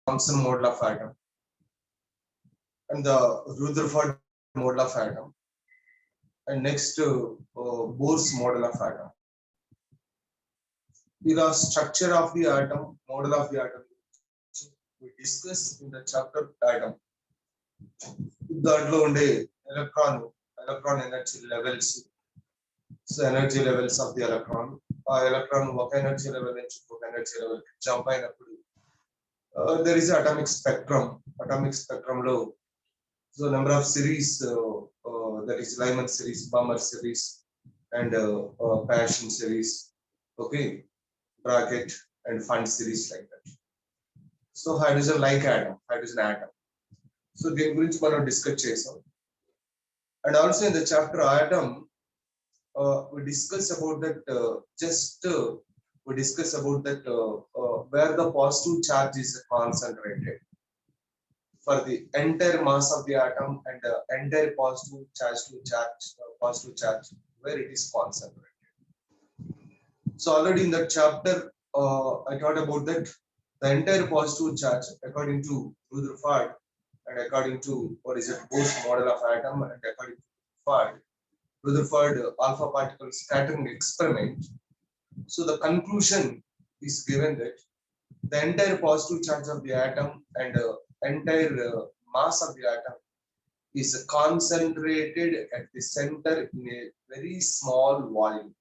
Thomson model of atom and the Rutherford model of atom, and next Bohr's model of atom. The structure of the atom, model of the atom, we discuss in the chapter atom. దాంట్లో ఉండే electron energy levels, so energy levels of the electron, electron ఒక energy level నుంచి ఒక energy level jump అయినప్పుడు there is atomic spectrum లో so number of series, that is Lyman series, Balmer series, and Paschen series, okay, bracket and Fund series, like that. So hydrogen atom. So దీని గురించి మనం discuss చేసాం. And also in the chapter atom, we discuss about that where the positive charge is concentrated for the entire mass of the atom and the entire positive charge where it is concentrated. So already in that chapter, I taught about that the entire positive charge according to Rutherford and according to Bohr's model of atom and according to Rutherford alpha particle scattering experiment. So the conclusion is given that the entire positive charge of the atom and entire mass of the atom is concentrated at the center in a very small volume.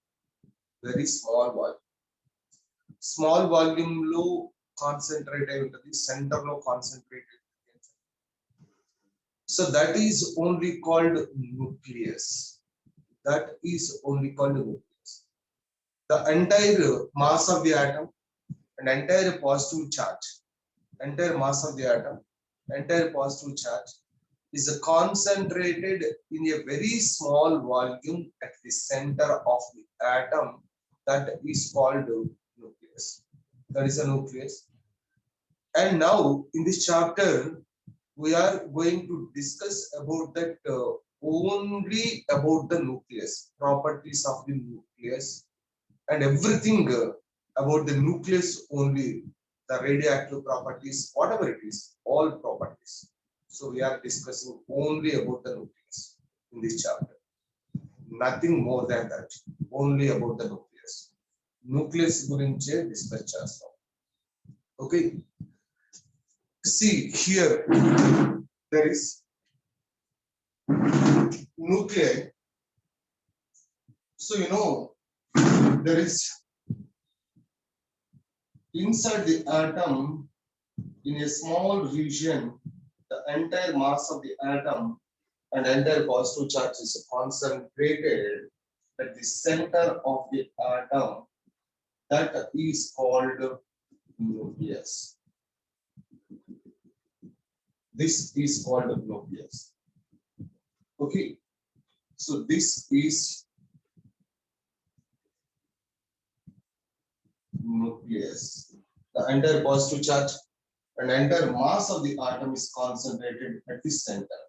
Small volume low concentrated into the center low concentrated. So that is only called nucleus. The entire mass of the atom and entire positive charge, entire mass of the atom, entire positive charge is concentrated in a very small volume at the center of the atom. That is called nucleus. That is a nucleus. And now in this chapter, we are going to discuss about that only about the nucleus, properties of the nucleus, and everything about the nucleus only, the radioactive properties, whatever it is, all properties. So we are discussing only about the nucleus in this chapter. Nothing more than that. Only about the nucleus. Nucleus gurinche discuss chestam. Okay. See here, there is nuclei. So there is inside the atom in a small region, the entire mass of the atom and entire positive charge is concentrated at the center of the atom. That is called nucleus. This is called nucleus. Okay, so this is nucleus. The entire positive charge and entire mass of the atom is concentrated at the center.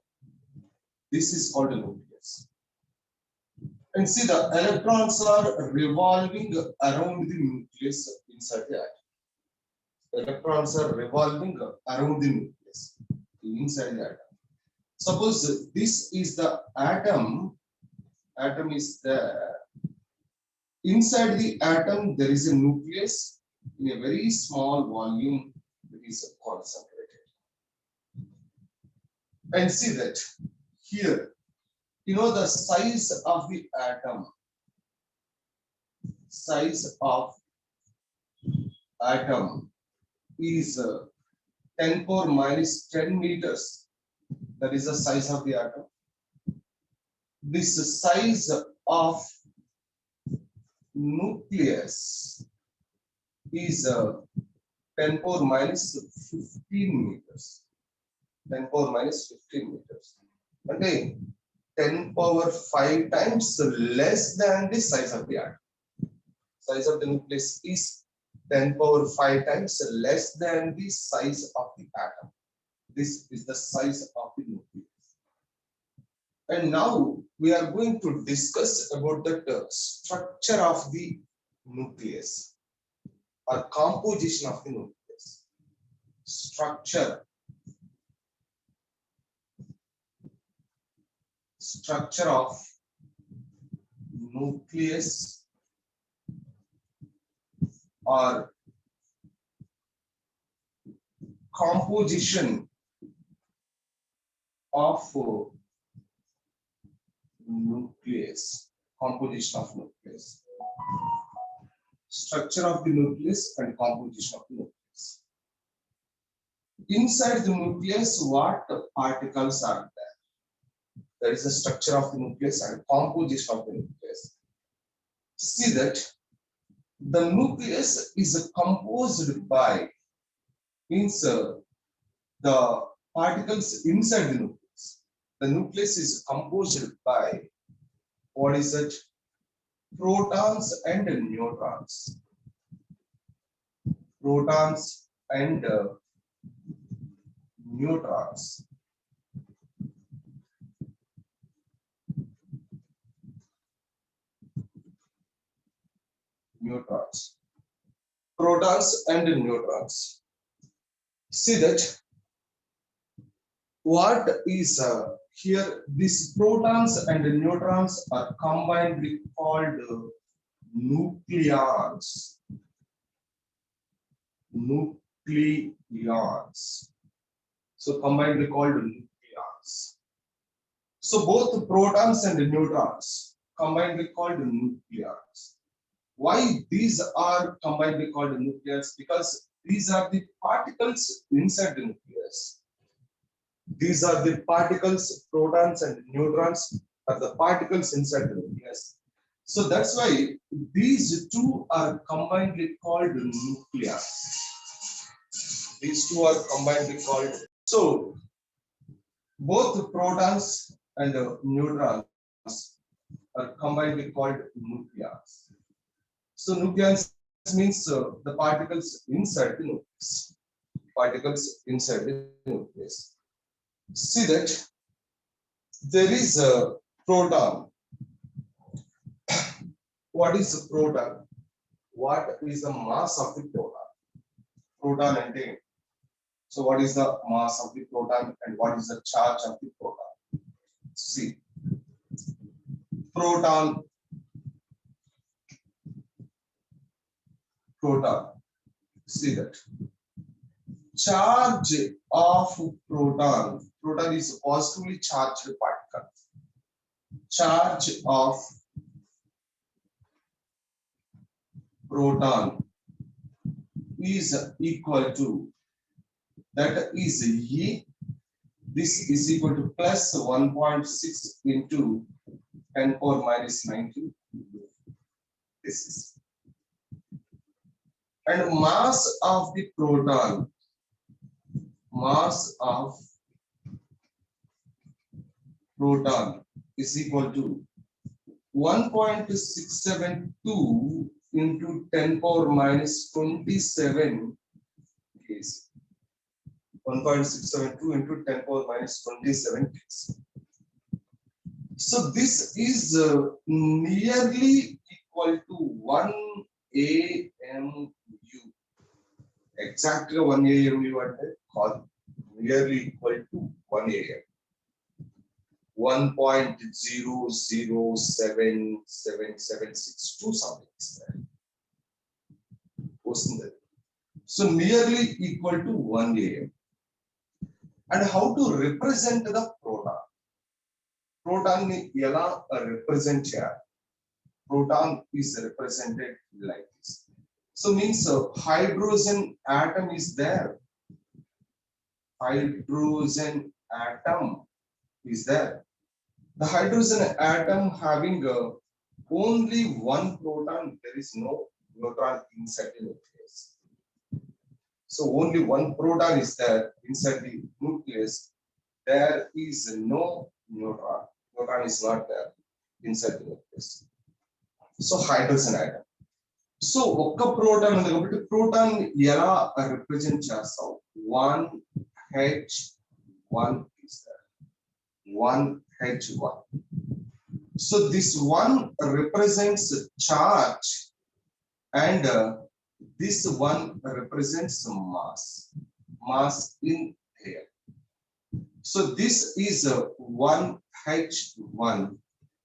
This is called a nucleus. And see, the electrons are revolving around the nucleus inside the atom. Electrons are revolving around the nucleus inside the atom. Suppose this is the atom is there. Inside the atom there is a nucleus in a very small volume that is concentrated. And see that here, the size of the atom. Size of atom is 10 power minus 10 meters. That is the size of the atom. This size of nucleus is 10 power minus 15 meters. 10 power minus 15 meters. Okay, 10 power 5 times less than the size of the atom. Size of the nucleus is 10 power 5 times less than the size of the atom. This is the size of the nucleus. And now we are going to discuss about the structure of the nucleus or composition of the nucleus. structure of nucleus or composition of nucleus, structure of the nucleus and composition of the nucleus. Inside the nucleus, what particles are there? There is a structure of the nucleus and composition of the nucleus. See that the nucleus is composed by, means the particles inside the nucleus. The nucleus is composed by, what is it? Protons and neutrons. Protons and neutrons. Protons and neutrons. See that what is here, these protons and neutrons are combinedly called nucleons. So combinedly called nucleons. So both protons and neutrons combinedly called nucleons. Why these are combinedly called nucleons? Because these are the particles inside the nucleus. These are the particles, protons and neutrons are the particles inside the nucleus. So that's why these two are combinedly called nuclei. These two are combinedly called. So both protons and neutrons are combinedly called nucleons. So nucleons means the particles inside the nucleus. Particles inside the nucleus. See that there is a proton. What is a proton? What is the mass of the proton? Proton and thing. So what is the mass of the proton and what is the charge of the proton? See, proton. See that charge of proton. Proton is a positively charged particle. Charge of proton is equal to, that is E. This is equal to plus 1.6 into 10 power minus 19. This is. And mass of the proton, is equal to 1.672 into 10 power minus 27 kg. 1.672 into 10 power minus 27 kg. So this is nearly equal to 1 AMU. Exactly 1 AMU at call nearly equal to 1 AM. 1.007776 something is there. So nearly equal to 1 AM. And how to represent the proton? Proton ni ela represent here. Proton is represented like this. So means hydrogen atom is there. Hydrogen atom is there. The hydrogen atom having only one proton, there is no neutron inside the nucleus. So only one proton is there inside the nucleus. There is no neutron. Neutron is not there inside the nucleus. So hydrogen atom. So ఒక్క proton ఉంది కాబట్టి proton ఎలా represent చేస్తాం? 1H1 is there. 1H1. So this one represents charge and this one represents mass. mass in air. So this is 1H1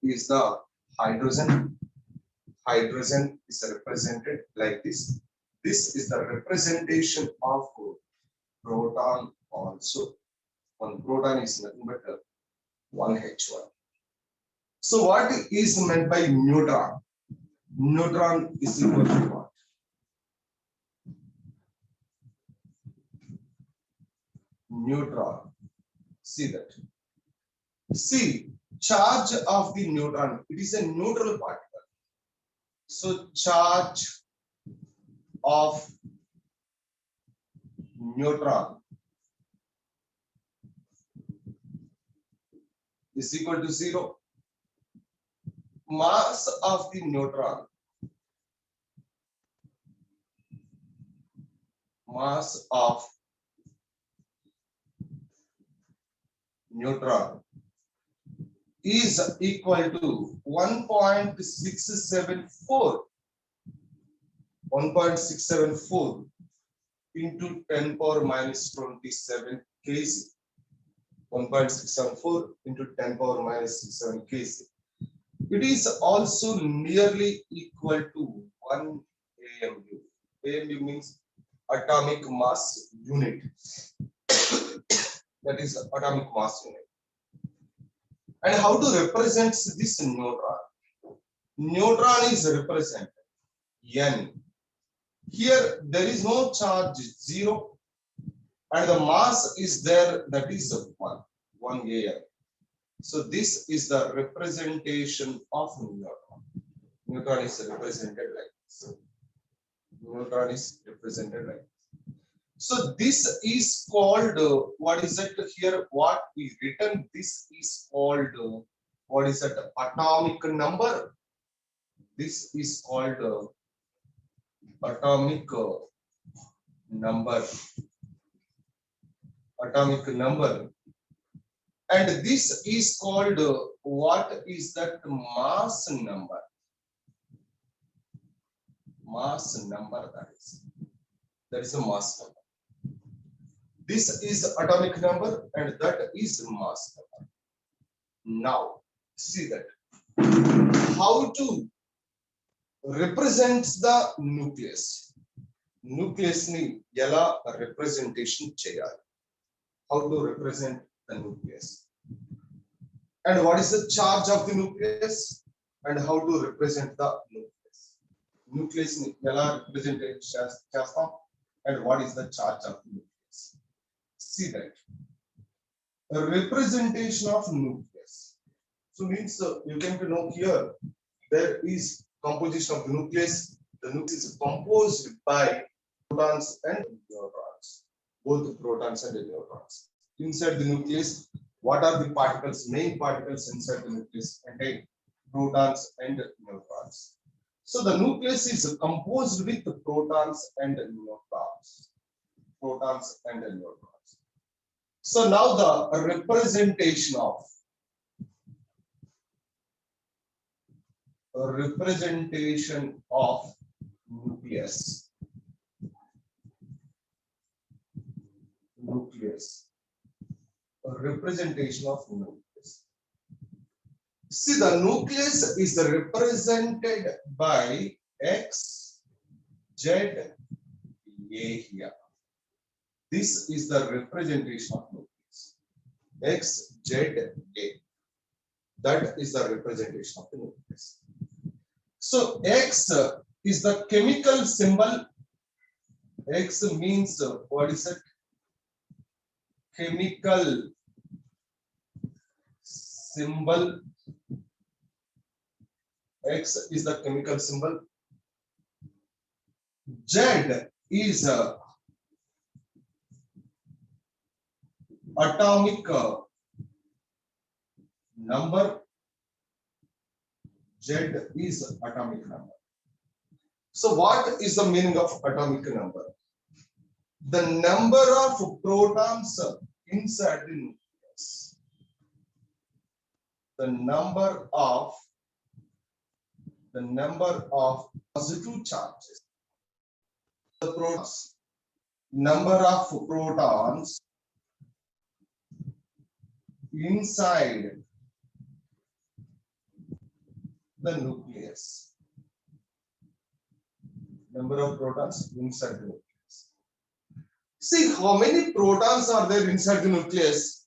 is the hydrogen. Hydrogen is represented like this. This is the representation of proton also. One proton is nothing but 1H1. So what is meant by neutron? Neutron is equal to what? Neutron. See that. See, charge of the neutron, it is a neutral particle. So charge of neutron is equal to 0. Mass of the neutron, mass of neutron is equal to 1.674. 1.674 into 10 power minus 27 kg. 1.674 into 10 power minus 67 kg. It is also nearly equal to 1 AMU. AMU means atomic mass unit. That is atomic mass unit. And how to represent this neutron? Neutron is represented N. Here there is no charge, 0, and the mass is there, that is 1 AM. So this is the representation of neutron. Neutron is represented like this. Neutron is represented like this. So this is called, what is it here? What we written, this is called, what is it? Atomic number. This is called atomic number. Atomic number. And this is called, what is that? Mass number. Mass number, that is. That is a mass number. This is atomic number and that is mass number. Now, see that. How to represent the nucleus? Nucleus ni yala representation cheyali. How to represent the nucleus? And what is the charge of the nucleus? And how to represent the nucleus? Nucleus ni yala represent chestam, and what is the charge of the nucleus? See that. A representation of nucleus. So means you can know here there is composition of the nucleus. The nucleus is composed by protons and neutrons. Both protons and neutrons. Inside the nucleus, what are the particles? Main particles inside the nucleus contain protons and neutrons. So the nucleus is composed with protons and neutrons. Protons and neutrons. So now the representation of nucleus. Nucleus. Representation of nucleus. See, the nucleus is represented by X, Z, A here. This is the representation of nucleus. X, Z, A. That is the representation of the nucleus. So X is the chemical symbol. X means, what is it? Chemical symbol. X is the chemical symbol. Z is atomic number. Z is atomic number. So what is the meaning of atomic number? The number of protons inside the nucleus. The number of positive charges. The protons. number of protons inside the nucleus. Number of protons inside the nucleus. See how many protons are there inside the nucleus.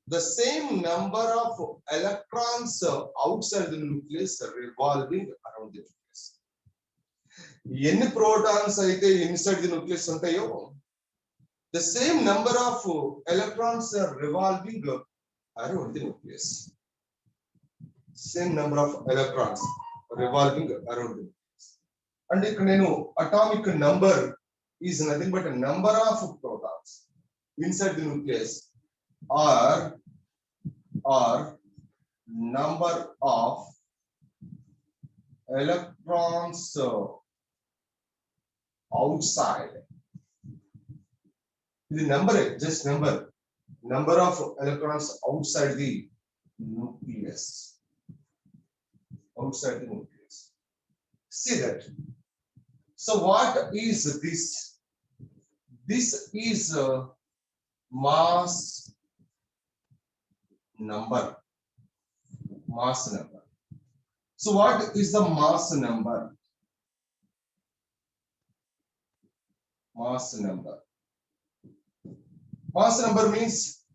The same number of electrons outside the nucleus revolving around the nucleus. Any protons aithe inside the nucleus untayo, the same number of electrons are revolving around the nucleus. Same number of electrons revolving around the nucleus. And atomic number is nothing but a number of protons inside the nucleus or number of electrons outside. The number, just number of electrons outside the nucleus. Outside the nucleus. See that. So what is this? This is mass number. Mass number. So what is the mass number? Mass number. Mass number means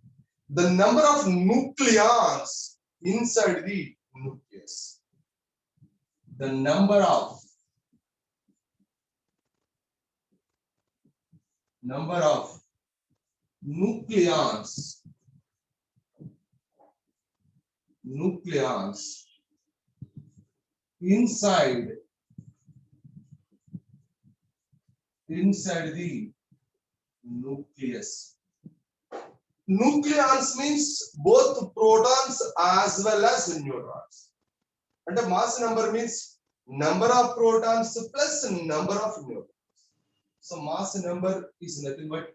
the number of nucleons inside the nucleus. The number of nucleons inside the nucleus. Nucleons means both protons as well as neutrons. And the mass number means number of protons plus number of neutrons. So mass number is nothing but,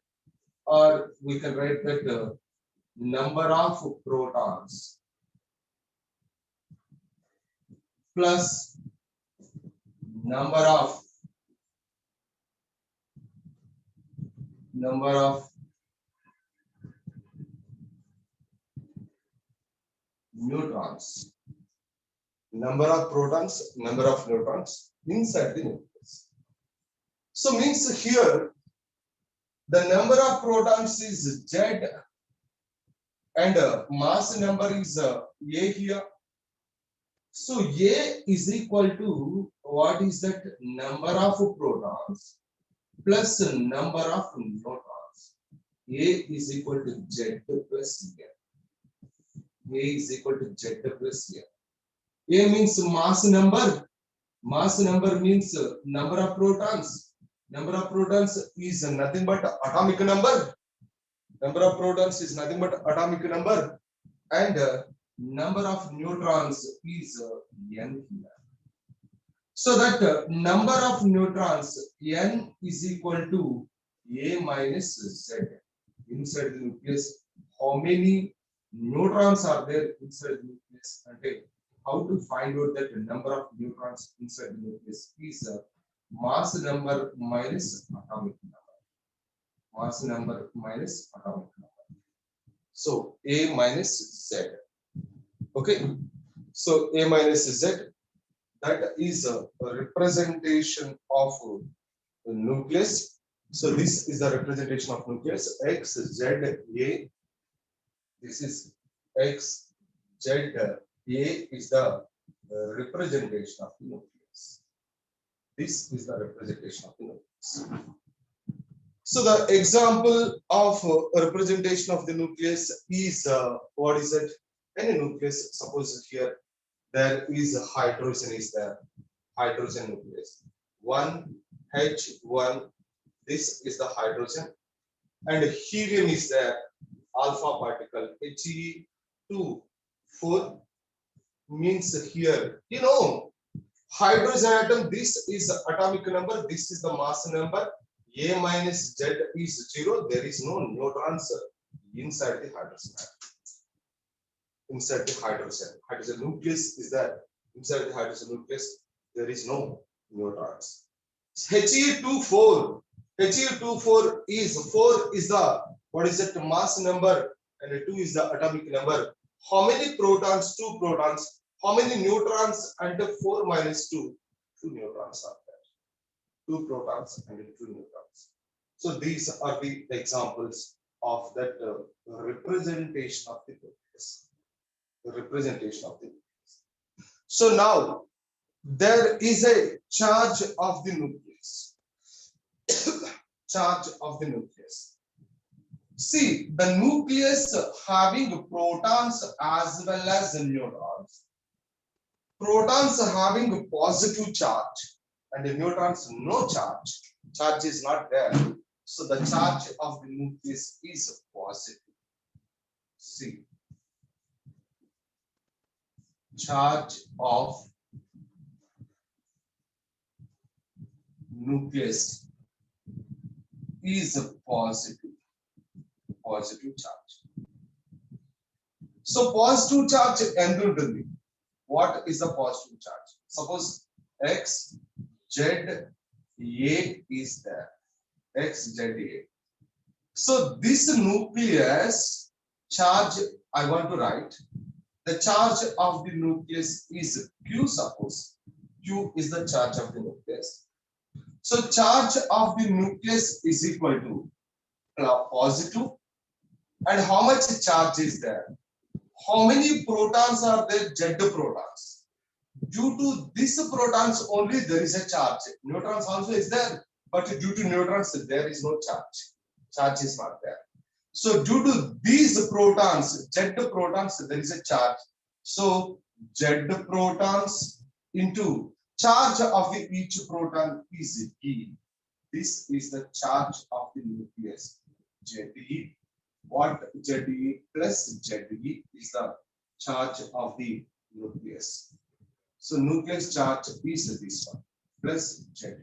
or we can write that number of protons plus number of neutrons. Number of protons, number of neutrons inside the nucleus. So means here the number of protons is Z and mass number is A here. So A is equal to what is that? Number of protons plus number of neutrons. A is equal to Z plus A. A is equal to Z plus A. A means mass number. Mass number means number of protons. Number of protons is nothing but atomic number. Number of protons is nothing but atomic number. And number of neutrons is N here. So that number of neutrons N is equal to A minus Z. Inside the nucleus, how many neutrons are there inside the nucleus? And how to find out that the number of neutrons inside the nucleus is mass number minus atomic number. Mass number minus atomic number. So A minus Z. Okay. So A minus Z, that is a representation of the nucleus. So this is the representation of nucleus. X, Z, A. This is X, Z, A is the representation of the nucleus. This is the representation of the nucleus. So the example of representation of the nucleus is what is it? Any nucleus, suppose here there is a hydrogen is there, hydrogen nucleus. 1H1, this is the hydrogen, and helium is there, alpha particle, He2, 4 means here, hydrogen atom, this is the atomic number, this is the mass number, A minus Z is 0, there is no neutrons inside the hydrogen atom. Inside the hydrogen nucleus is there. Inside the hydrogen nucleus, there is no neutrons. He2, 4. He24 is 4 is the what is it mass number and 2 is the atomic number. How many protons? 2 protons. How many neutrons? And 4 minus 2. 2 neutrons are there. 2 protons and 2 neutrons. So these are the examples of that representation of the nucleus. The representation of the nucleus. So now there is a charge of the nucleus. Charge of the nucleus. See, the nucleus having protons as well as neutrons. Protons having a positive charge and the neutrons no charge. Charge is not there. So the charge of the nucleus is positive. See, charge of nucleus is a positive charge. So positive charge end ఉంటుంది. What is the positive charge? Suppose X, Z, A is there. X, Z, A. So this nucleus charge I want to write. The charge of the nucleus is Q. Suppose Q is the charge of the nucleus. So charge of the nucleus is equal to positive. And how much charge is there? How many protons are there? Z protons. Due to these protons only there is a charge. Neutrons also is there, but due to neutrons there is no charge. Charge is not there. So due to these protons, Z protons, there is a charge. So Z protons into charge of each proton is E. This is the charge of the nucleus. Ze. What Ze plus Ze is the charge of the nucleus. So nucleus charge is this one plus Ze.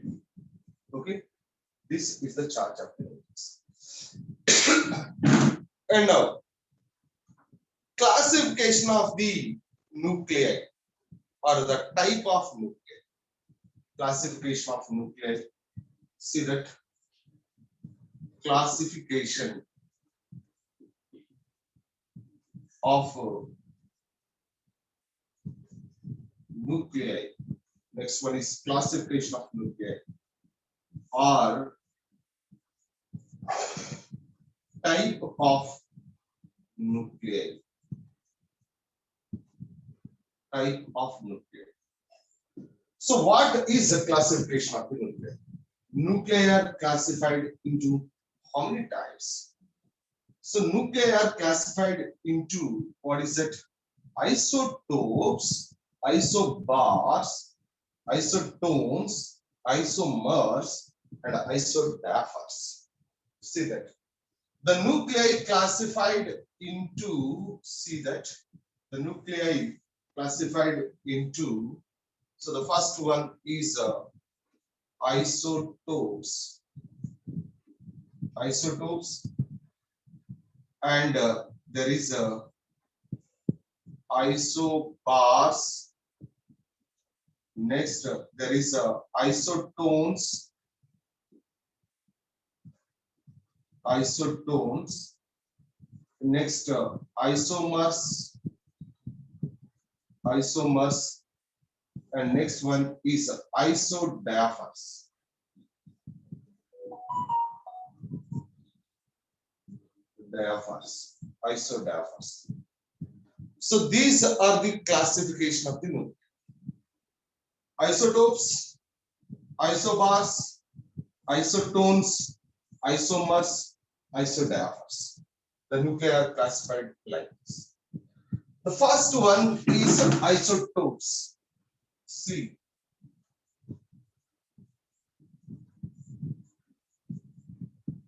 Okay, this is the charge of the nucleus. And now classification of the nuclei or the type of nuclei. Classification of nuclei. See that classification of nuclei. Next one is classification of nuclei or type of nuclei. Type of nuclei. So what is the classification of the nuclei? Nuclei are classified into how many types? So nuclei are classified into what is it? Isotopes, isobars, isotones, isomers, and isodiaphers. See that the nuclei classified into, see that the nuclei classified into, so the first one is isotopes, and there is isobars. Next there is isotones, next isomers, and next one is isodiaphers. Isodiaphers. So these are the classification of the nuclei. Isotopes, isobars, isotones, isomers, isodiaphers. The nuclei are classified like this. The first one is isotopes. See,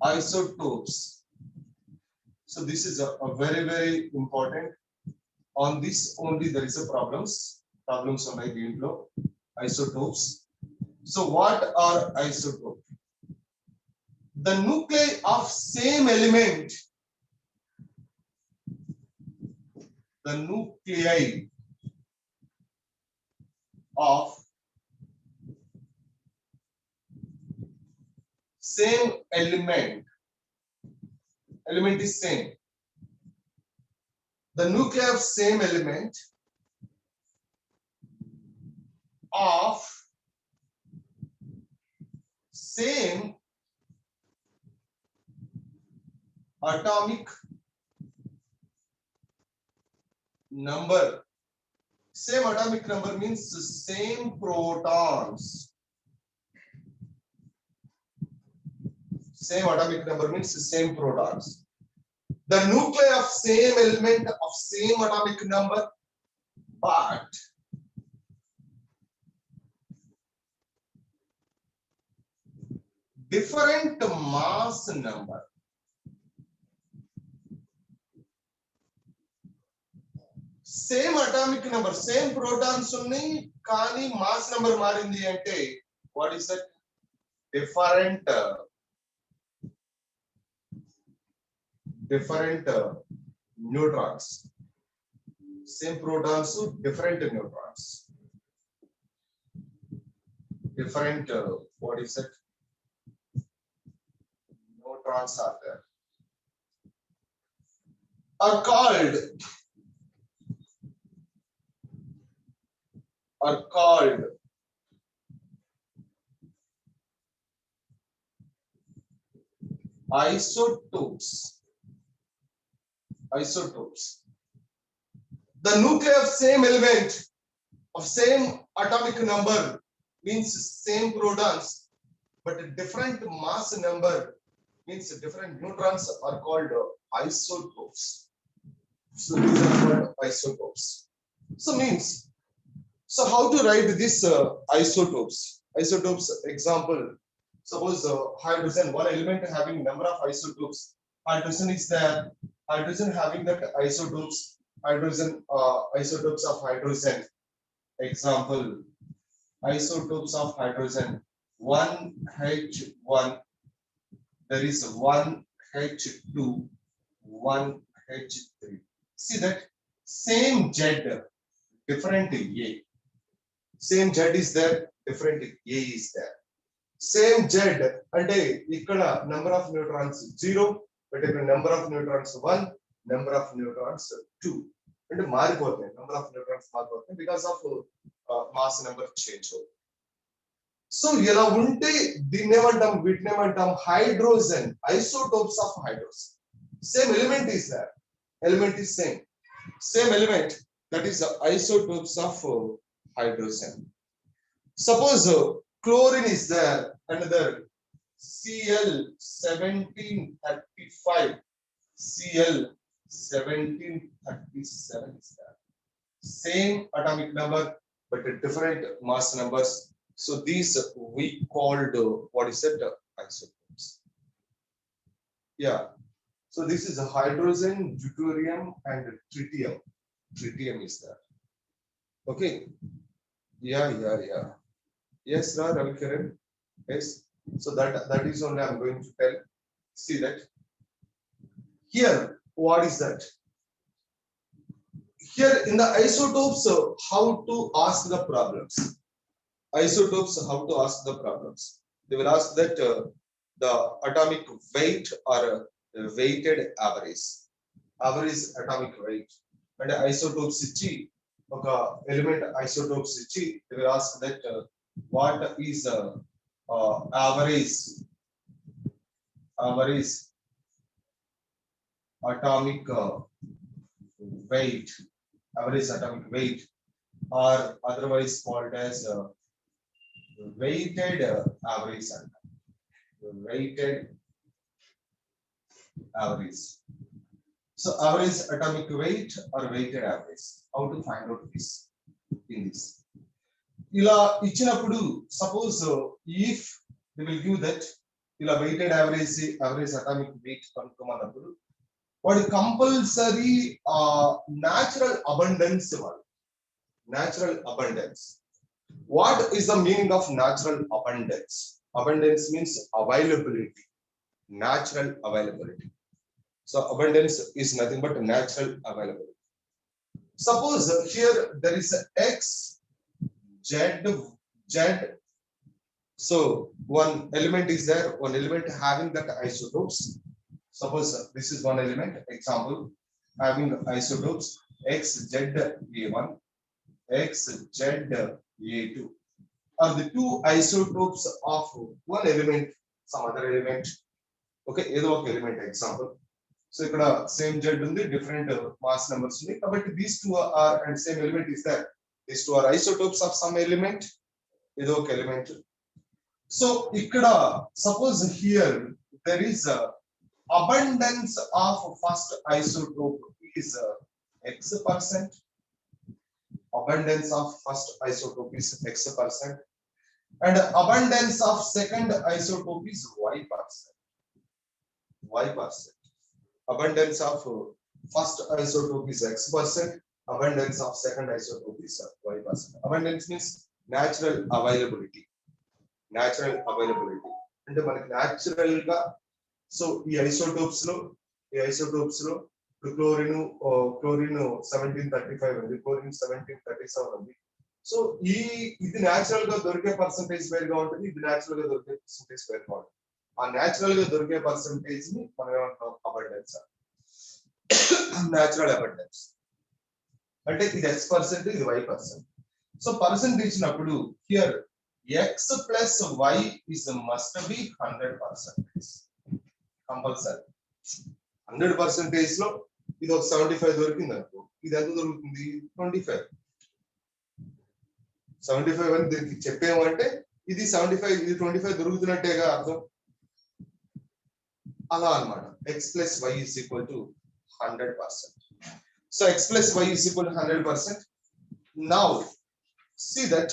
isotopes. So this is a very important. On this only there is a problems on my game flow. Isotopes. So what are isotopes? The nuclei of same element. The nuclei of same element is same. The nuclei of same element of same atomic number. Same atomic number means same protons. Same atomic number means same protons. The nuclei of same element of same atomic number, but different mass number. Same atomic number, same protons ఉన్నాయి కానీ mass number మారింది అంటే what is that? Different neutrons. Same protons, different neutrons. Different what is it? Neutrons are there. Are called isotopes. The nuclei of same element of same atomic number means same protons, but different mass number means different neutrons are called isotopes. So these are called isotopes. So how to write this isotopes? Isotopes example. Suppose hydrogen, one element having number of isotopes. Hydrogen is there. Hydrogen having that isotopes. Isotopes of hydrogen. Example, isotopes of hydrogen. 1H1. There is 1H2, 1H3. See that same Z, different A. Same Z is there, different A is there. Same Z అంటే ఇక్కడ number of neutrons 0, but ఇక్కడ number of neutrons 1, number of neutrons 2. అంటే మారిపోతాయి, number of neutrons మారిపోతాయి because of mass number change. So ఇలా ఉంటే దీన్ని ఏమంటాం, వీటిని ఏమంటాం hydrogen, isotopes of hydrogen. Same element is there, element is same element, that is the isotopes of hydrogen. Suppose chlorine is there, another Cl1735, Cl1737 is there. Same atomic number but different mass numbers. So these we called what is it? Isotopes. Yeah. So this is a hydrogen, deuterium, and tritium. Tritium is there. Okay. Yeah. Yes, Ravi Kiran. Yes. So that is only I'm going to tell. See that. Here, what is that? Here in the isotopes, how to ask the problems. Isotopes, how to ask the problems. They will ask that the atomic weight or weighted average atomic weight. And isotopes ichi, oka element isotopes ichi, they will ask that what is average atomic weight, or otherwise called as weighted average. So average atomic weight or weighted average. How to find out this in this? ఇలా ఇచ్చినప్పుడు suppose if they will give that ఇలా weighted average atomic weight కనుక్కోమన్నప్పుడు వాడు compulsory natural abundance. What is the meaning of natural abundance? Abundance means availability, natural availability. So abundance is nothing but natural availability. Suppose here there is a x, z, So one element is there, one element having that isotopes. Suppose this is one element, example, having isotopes XZA1, XZA2 are the two isotopes of one element, some other element. Okay, ఏదో ఒక element example. So ఇక్కడ same Z ఉంది, different mass numbers ఉంది. కాబట్టి these two are and same element is there. These two are isotopes of some element. ఏదో ఒక element. So ఇక్కడ suppose here there is a abundance of first isotope is X%. Abundance of first isotope is X%. And abundance of second isotope is Y%. Y%. Abundance of first isotope is X%. Abundance of second isotope is Y%. Abundance means natural availability. Natural availability. అంటే మనకి natural గా so ఈ isotopes లో ఇప్పుడు chlorine 1735 ఉంది, chlorine 1737 ఉంది. So ఇది natural గా దొరికే పర్సంటేజ్ వేరుగా ఉంటుంది, ఇది న్యాచురల్ గా దొరికే పర్సంటేజ్ వేరుగా ఉంటుంది. ఆ న్యాచురల్ గా దొరికే పర్సంటేజ్ ని మనం ఏమంటాం అబండెన్స్. న్యాచురల్ అబండెన్స్ అంటే ఇది X%, ఇది Y%. సో పర్సెంట్ ఇచ్చినప్పుడు here X plus Y is must be 100%. Compulsory 100% లో ఇది ఒక 75 దొరికింది అనుకో, ఇది ఎంత దొరుకుతుంది 25. 75 అని దీనికి చెప్పేమంటే ఇది 75 ఇది 25 దొరుకుతున్నట్టేగా అర్థం. అలా అన్నమాట. X plus Y is equal to 100%. So X plus Y is equal to 100%. Now see that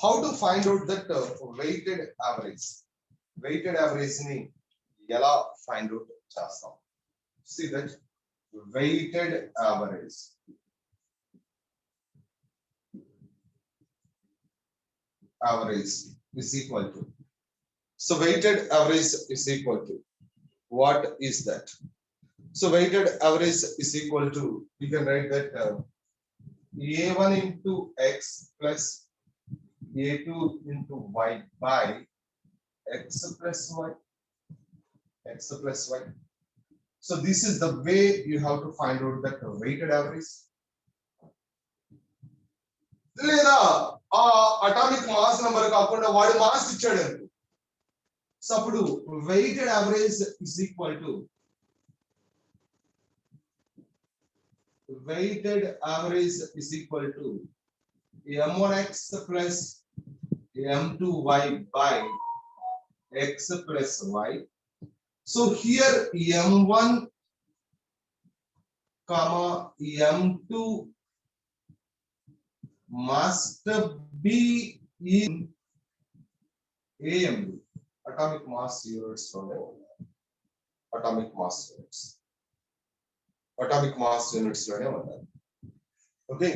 how to find out that weighted average. Weighted average ni ఎలా find out చేస్తాం. See that weighted average. Average is equal to. So weighted average is equal to. What is that? So weighted average is equal to. We can write that A1 into X plus A2 into Y by X plus Y. X plus Y. So this is the way you have to find out that weighted average. లేదా ఆ atomic mass number కాకుండా వాడి mass ఇచ్చాడు అనుకో, so అప్పుడు weighted average is equal to M1x plus M2y by X plus Y. So here M1 comma M2 must be in AMU, atomic mass units. Atomic mass units. Atomic mass units. Okay.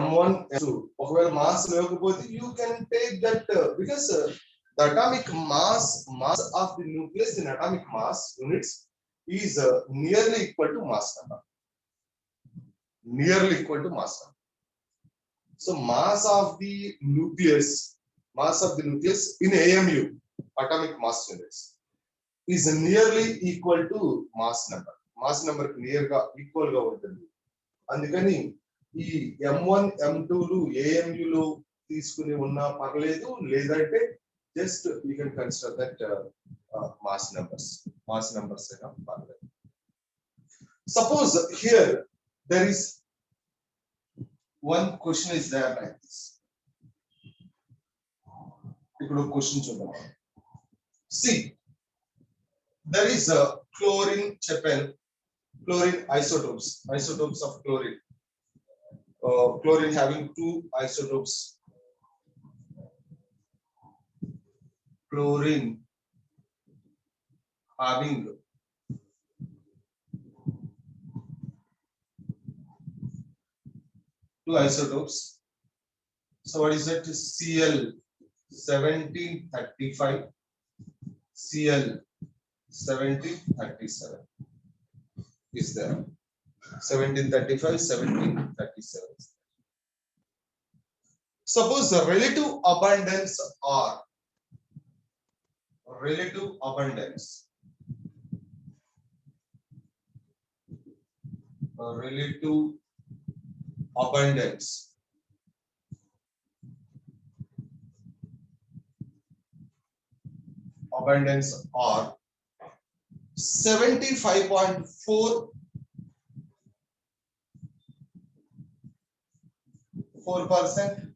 M1, M2. ఒకవేళ mass లేకపోతే you can take that because the atomic mass of the nucleus in atomic mass units is nearly equal to mass number. Nearly equal to mass number. So mass of the nucleus in AMU, atomic mass units, is nearly equal to mass number. Mass number కి near గా equal గా ఉంటుంది. అందుకని ఈ M1 M2 లు AMU లో తీసుకుని ఉన్నా పర్లేదు, లేదంటే just you can consider that mass numbers అయినా పర్లేదు. Suppose here there is one question is there like this. ఇప్పుడు క్వశ్చన్ చూద్దాం. See, there is a chlorine చెప్పాను, chlorine isotopes of chlorine. Chlorine having two isotopes. Chlorine having two isotopes. So what is that? Cl 1735, Cl 1737 is there. 1735, 1737. Suppose the relative abundance are relative abundance. Relative abundance. Abundance or 75.44%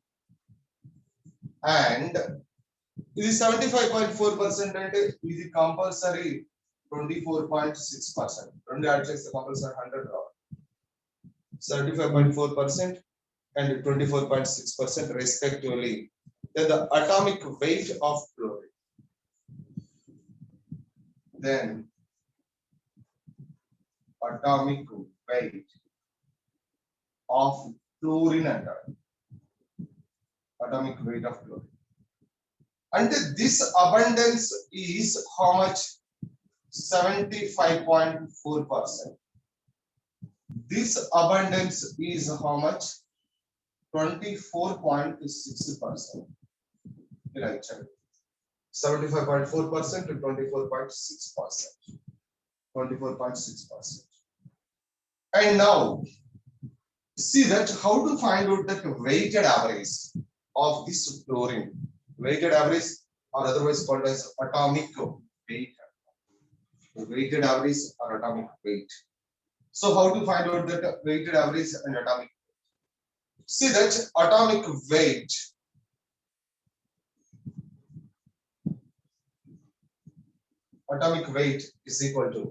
and ఇది 75.4% అంటే ఇది compulsory 24.6%. రెండు add చేస్తే compulsory 100 రావాలి. 75.4% and 24.6% respectively. Then the atomic weight of fluorine. Then atomic weight of fluorine అంటారు. Atomic weight of fluorine. And this abundance is how much? 75.4%. This abundance is how much? 24.6%. Right, 75.4% to 24.6%. 24.6%. And now see that how to find out that weighted average of this fluorine. Weighted average or otherwise called as atomic weight. Weighted average or atomic weight. So how to find out that weighted average and atomic weight? See that atomic weight is equal to,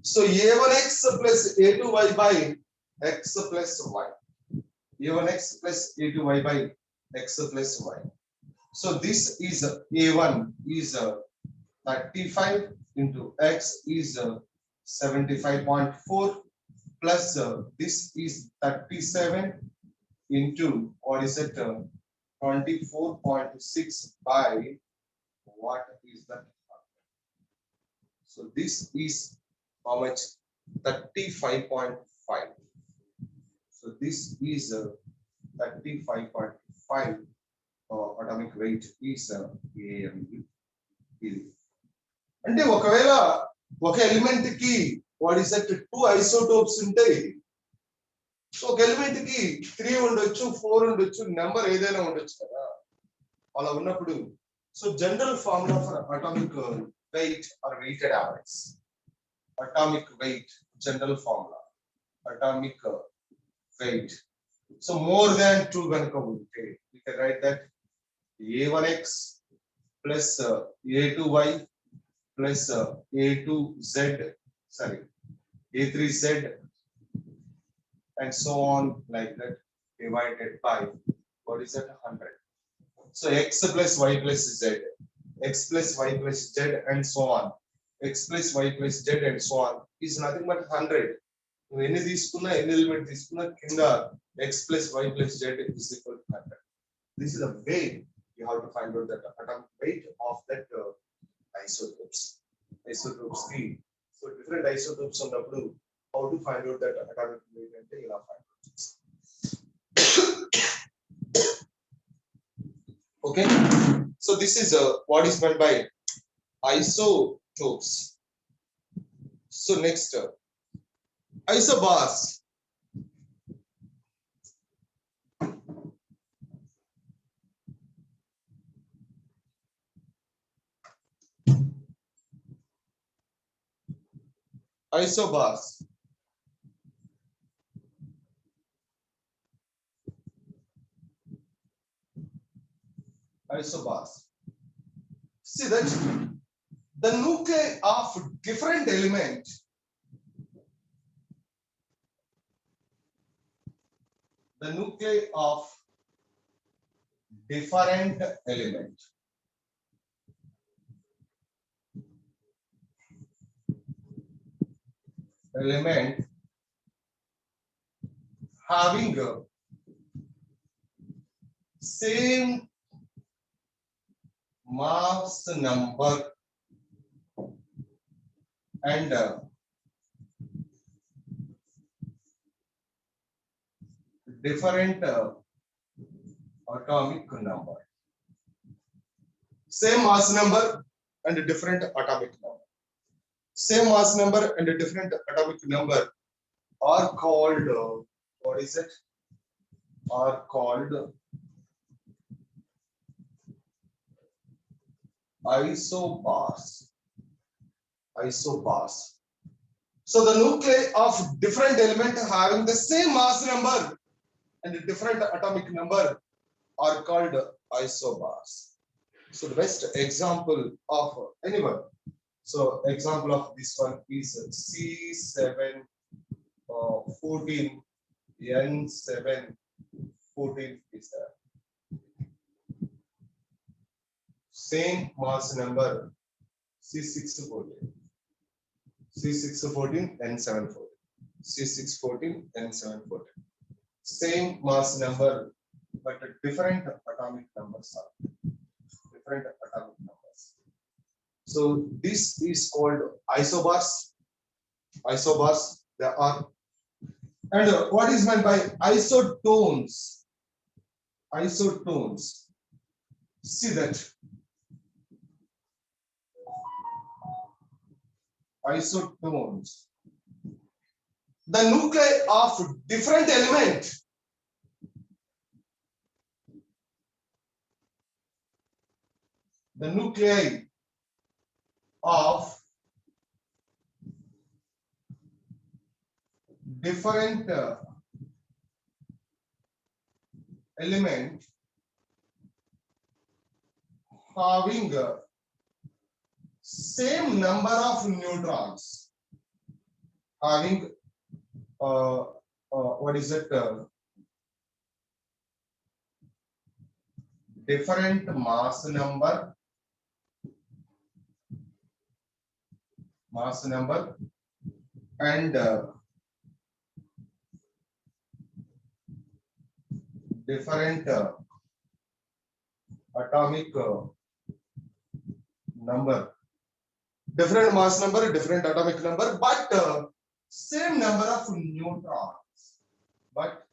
so A1x plus A2y by x plus y. A1x plus A2y by x plus y. So this is A1 is 35 into x is 75.4 plus this is 37 into what is it 24.6 by what is that? So this is how much? 35.5. So this is 35.5 atomic weight is AMB. అంటే ఒకవేళ ఒక element కి what is that 2 isotopes ఉంటాయి. So ఒక element కి 3 ఉండొచ్చు, 4 ఉండొచ్చు, number ఏదైనా ఉండొచ్చు కదా. అలా ఉన్నప్పుడు so general formula for atomic weight or weighted average. Atomic weight, general formula. Atomic weight. So more than 2 ganaka unte, we can write that A1x plus A2y plus A2z, sorry, A3z and so on like that divided by what is that 100. So x plus y plus z. X plus y plus z and so on. X plus y plus z and so on is nothing but 100. Any తీసుకున్నా any element తీసుకున్నా కింద x plus y plus z is equal to 100. This is a way you have to find out that atomic weight of that isotopes. Isotopes ki so different isotopes ఉన్నప్పుడు how to find out that atomic weight అంటే ఇలా find out. Okay, so this is what is meant by isotopes. So next isobars. Isobars. Isobars. See that the nuclei of different element element having same mass number and different atomic number. Same mass number, and a different atomic number. Same mass number and a different atomic number are called what is it? Are called isobars. Isobars. So the nuclei of different element having the same mass number and a different atomic number are called isobars. So the best example of anyone. So example of this one is C7 14 N7 14 is there. Same mass number C6 14. C6 14 N7 14. C6 14 N7 14. Same mass number, but different atomic numbers are different atomic numbers. So this is called isobars. Isobars there are. And what is meant by isotones? Isotones. See that. Isotones. The nuclei of different element. The nuclei of different element having same number of neutrons, having what is it? Different mass number, and different atomic number, different mass number, different atomic number, but same number of neutrons, but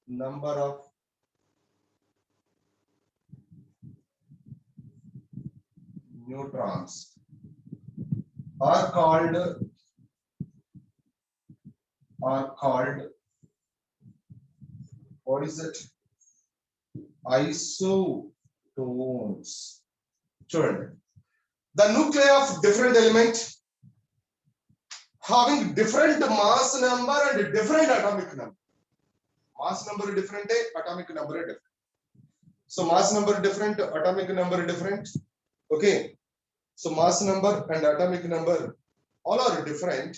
number of neutrons are called what is it? Isotones. Children, the nuclei of different element having different mass number and different atomic number. Mass number different, atomic number different. So mass number different, atomic number different. Okay. So mass number and atomic number all are different,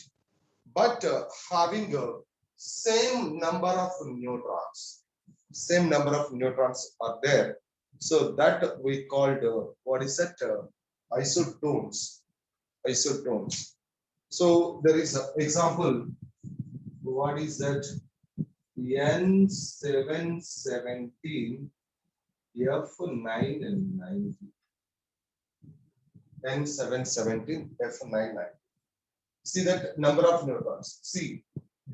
but having same number of neutrons. Same number of neutrons are there. So that we called what is that? Isotones. Isotones. So there is an example. What is that? N717 F990. N717 F990. See that number of neutrons. See,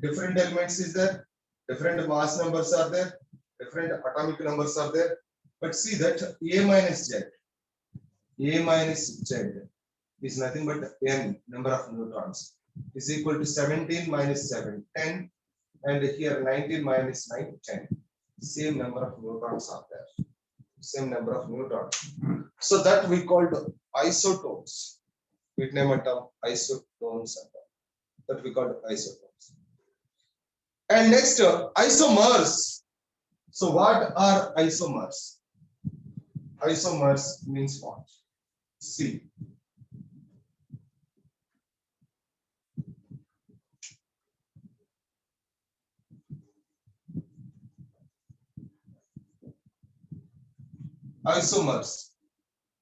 different elements is there, different mass numbers are there, different atomic numbers are there. But see that A minus Z is nothing but N, number of neutrons, is equal to 17 minus 7, 10, and here 19 minus 9, 10. Same number of neutrons are there. Same number of neutrons. So that we called isotones. We name it isotones. That we called isotones. And next, isomers. So what are isomers? Isomers means what? See. Isomers.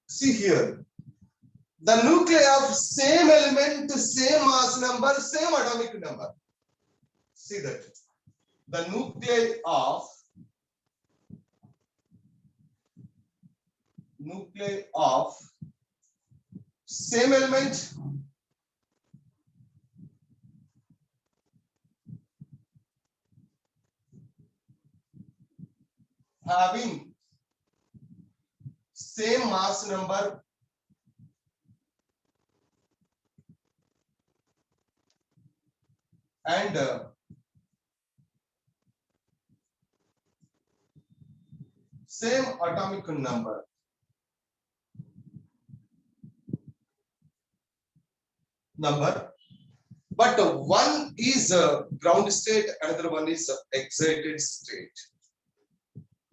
See here. The nuclei of same element, same mass number, same atomic number. See that. The nuclei of same element, having same mass number and same atomic number. But one is ground state, another one is excited state.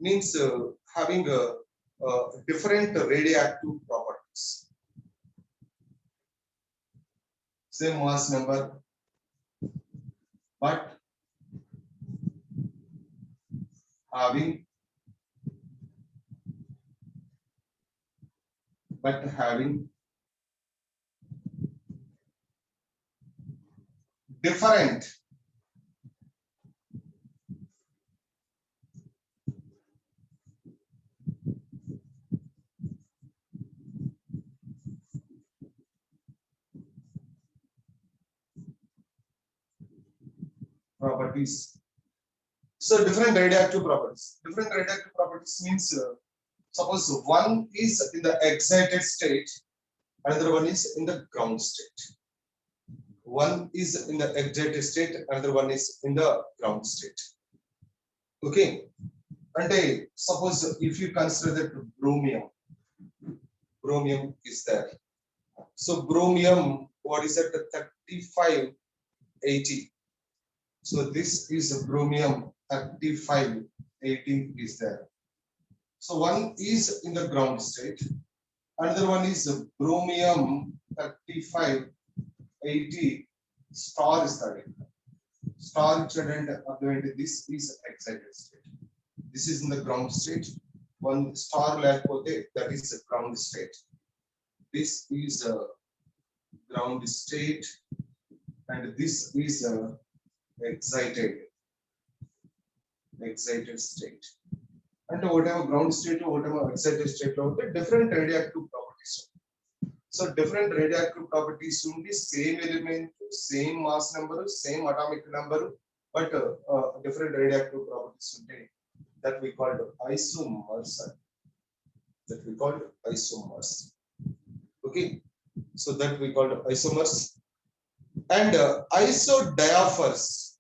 Means having different radioactive properties. Same mass number, but having different properties. So different radioactive properties. Different radioactive properties means suppose one is in the excited state, another one is in the ground state. One is in the excited state, another one is in the ground state. Okay. And suppose if you consider that bromium is there. So bromium, what is that? 3580. So this is bromium 3580 is there. So one is in the ground state, another one is bromium 3580 star is there. Star and this is excited state. This is in the ground state. One star leకపోతే that is the ground state. This is a ground state and this is a excited state. And whatever ground state or whatever excited state, different radioactive properties. So different radioactive properties should be same element, same mass number, same atomic number, but different radioactive properties should be that we call isomers. Okay, so that we call isomers. And isodiaphers.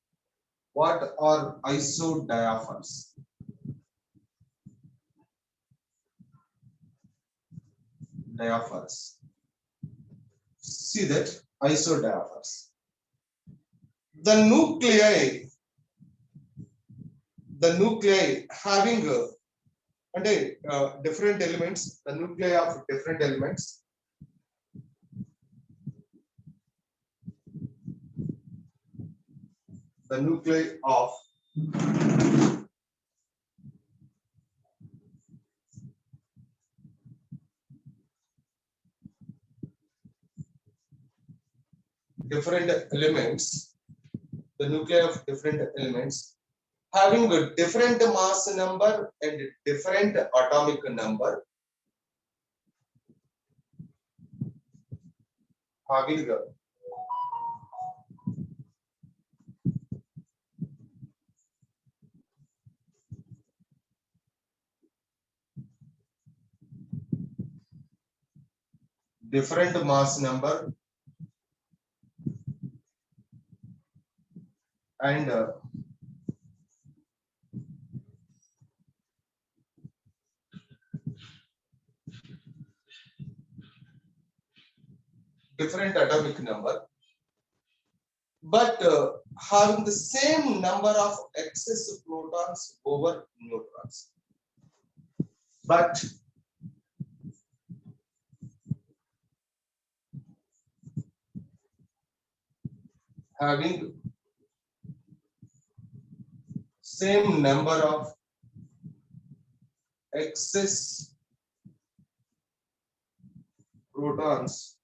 What are isodiaphers? Diaphers. See that isodiaphers. The nuclei having different elements. The nuclei of different elements. The nuclei of different elements, the nuclei of different elements having a different mass number and different atomic number, having different mass number and different atomic number, but having the same number of excess protons over neutrons. But having same number of excess protons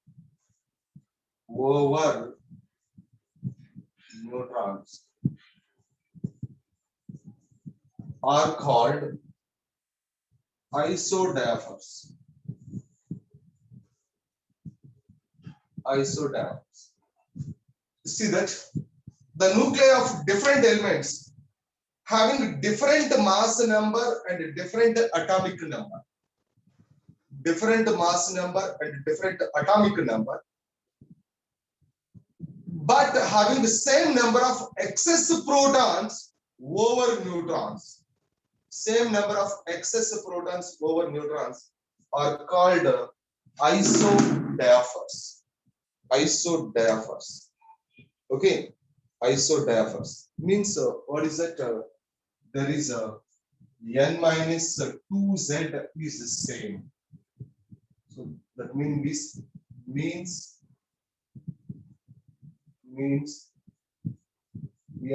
over neutrons are called isodiaphers. See that the nuclei of different elements having different mass number and different atomic number, different mass number and different atomic number, but having the same number of excess protons over neutrons. Same number of excess protons over neutrons are called isodiaphers. Isodiaphers. Okay, isodiaphers means what is that? There is a n minus 2z is the same. So that means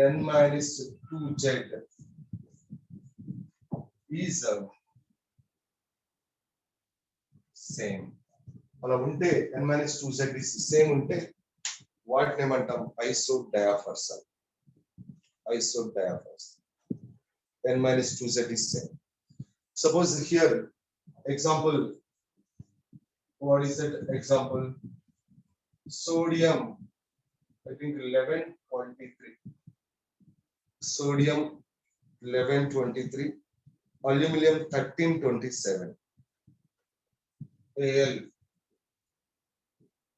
n minus 2z is same. అలా ఉంటే n minus 2z is same ఉంటే what name అంటాం? isodiaphers. Isodiaphers. n minus 2z is same. Suppose here example, what is that example? Sodium, I think 1123. Sodium 1123, aluminum 1327, Al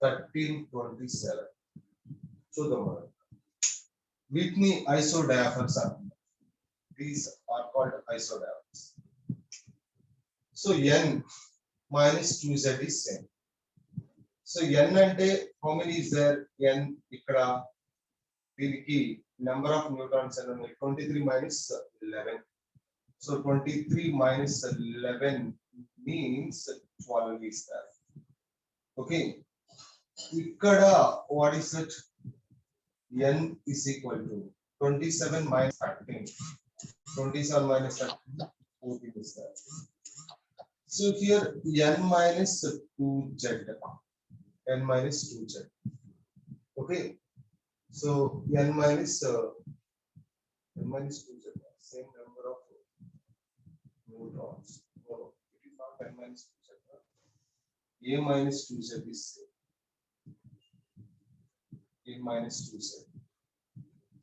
1327. చూద్దాం. వీటిని isodiaphers are. These are called isodiaphers. So n minus 2z is same. So n అంటే how many is there? n ఇక్కడ దీనికి number of neutrons and 23 minus 11. So 23 minus 11 means 12 is there. Okay. ఇక్కడ what is it? n is equal to 27 minus 13. 27 minus 13, 14 is there. So here n minus 2z. N minus 2z. Okay. So n minus 2z. Same number of neutrons. No, it is not n minus 2z. A minus 2z is same. A minus 2z.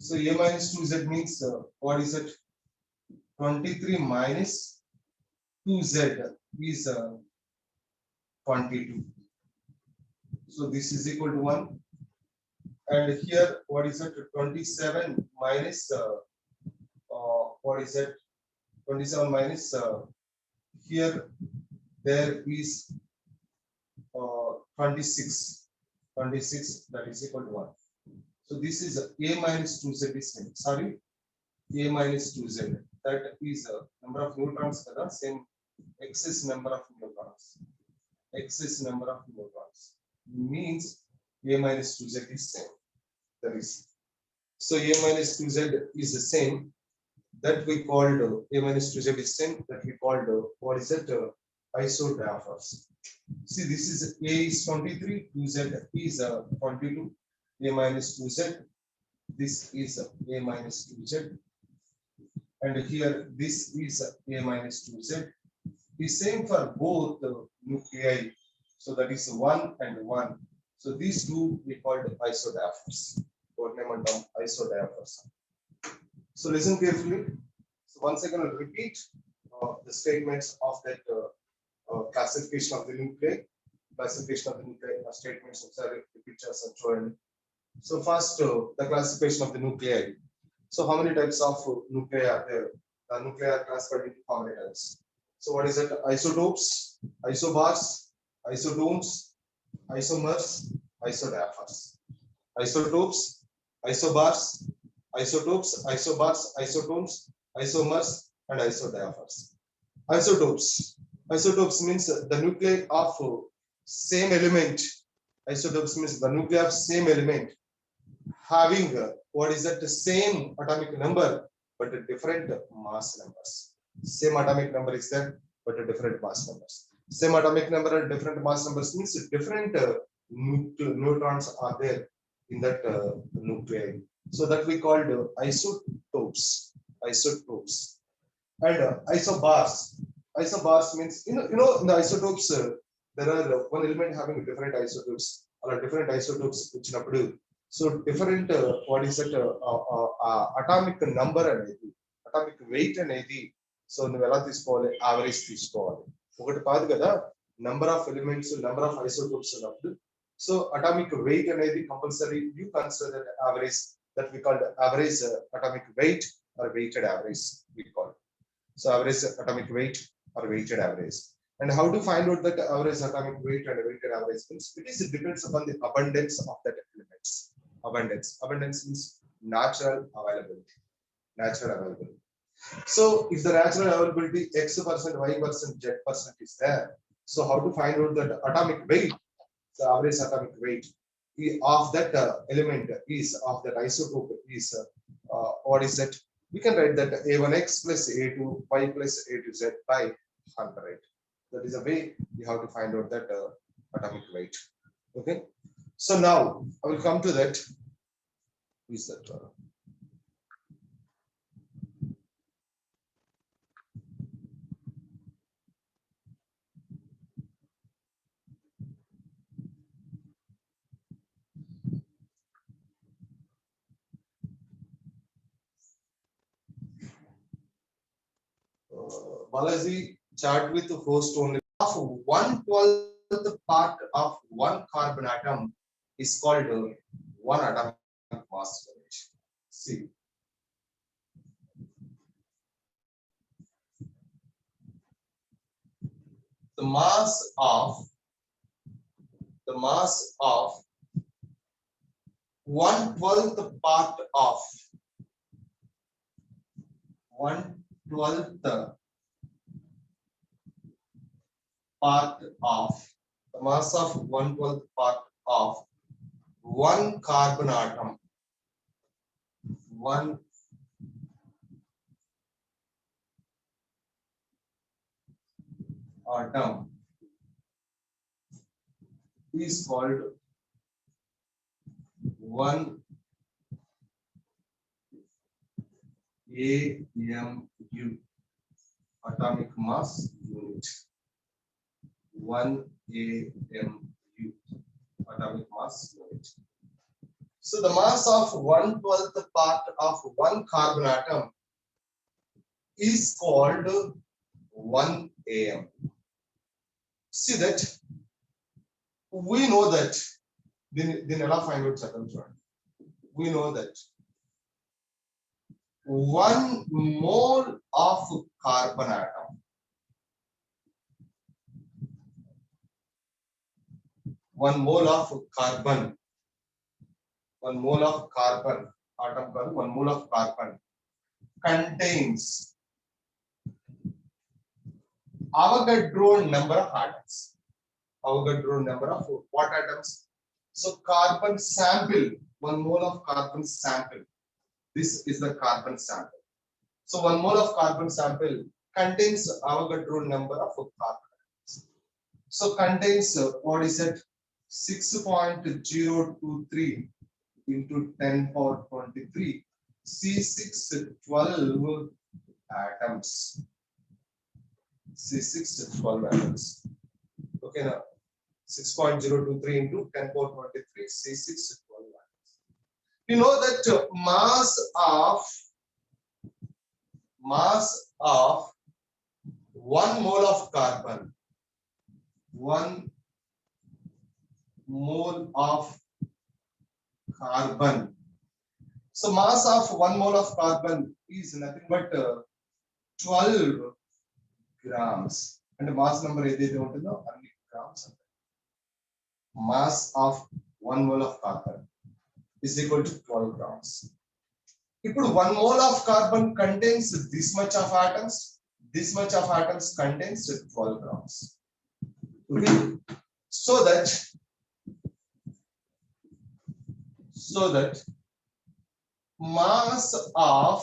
So a minus 2z means what is it? 23 minus 2z is 22. So this is equal to 1. And here, what is it? 27 minus what is it? 27 minus here there is 26. 26, that is equal to 1. So this is a minus 2z is same. Sorry, a minus 2z. That is a number of neutrons, same excess number of neutrons. Excess number of neutrons means a minus 2z is same. That is. So a minus 2z is the same. That we called a minus 2z is same. That we called what is it? Isodiaphers. See, this is a is 23, 2z is 22. A minus 2z. This is a minus 2z. And here this is a minus 2z. Is same for both the nuclei. So that is 1 and 1. So these two we called isodiaphers. What name on term? Isodiaphers. So listen carefully. So once again I'll repeat the statements of that classification of the nuclei. Classification of the nuclei statements of the pictures and showing. So first the classification of the nuclei. So how many types of nuclei are there? The nuclei are classified into how many types? So what is it? Isotopes, isobars, isotones, isomers, isodiaphers. Isotopes, isobars, isotopes, isobars, isotones, isomers, and isodiaphers. Isotopes. Isotopes means the nuclei of same element. Isotopes means the nuclei of same element having what is that? The same atomic number but different mass numbers. Same atomic number is there but different mass numbers. Same atomic number and different mass numbers means different neutrons are there in that nuclei. So that we called isotopes. Isotopes. And isobars. Isobars means in the isotopes there are one element having different isotopes or different isotopes which nappudu. So different what is it? Atomic number అనేది, atomic weight అనేది. So నువ్వు ఎలా తీసుకోవాలి? Average తీసుకోవాలి. ఒకటి కాదు కదా, number of elements, number of isotopes ఉన్నప్పుడు so atomic weight అనేది compulsory you consider that average that we call the average atomic weight or weighted average we call it. So average atomic weight or weighted average. And how to find out that average atomic weight and weighted average means it depends upon the abundance of that elements. Abundance means natural availability. So if the natural availability x%, y%, z% is there, so how to find out that atomic weight, the average atomic weight of that element is of that isotope is what is that? We can write that A1x plus A2y plus A2z by 100. That is a way you have to find out that atomic weight. Okay. So now I will come to that. Who is that? Balaji chart with host only of 1/12 part of one carbon atom is called one atomic mass unit. See, the mass of 1/12 part of 1/12 part of the mass of 1/12 part of one carbon atom, one atom is called 1 AMU, atomic mass unit. 1 AMU, atomic mass unit. So the mass of 1/12 part of one carbon atom is called 1 AM. See that we know that then allow find out second one. We know that 1 mole of carbon atom, 1 mole of carbon, 1 mole of carbon atom called 1 mole of carbon contains Avogadro number of atoms. Avogadro number of what atoms? So carbon sample, 1 mole of carbon sample. This is the carbon sample. So 1 mole of carbon sample contains Avogadro number of carbon atoms. So contains what is it? 6.023 into 10 power 23 C612 atoms. C612 atoms. Okay, now 6.023 into 10 power 23 C612 atoms. You know that mass of 1 mole of carbon, 1 mole of carbon. So mass of 1 mole of carbon is nothing but 12 grams. And mass number ఏదైతే ఉంటుందో అన్ని grams. Mass of 1 mole of carbon is equal to 12 grams. ఇప్పుడు 1 mole of carbon contains this much of atoms. This much of atoms contains 12 grams. Okay. So that mass of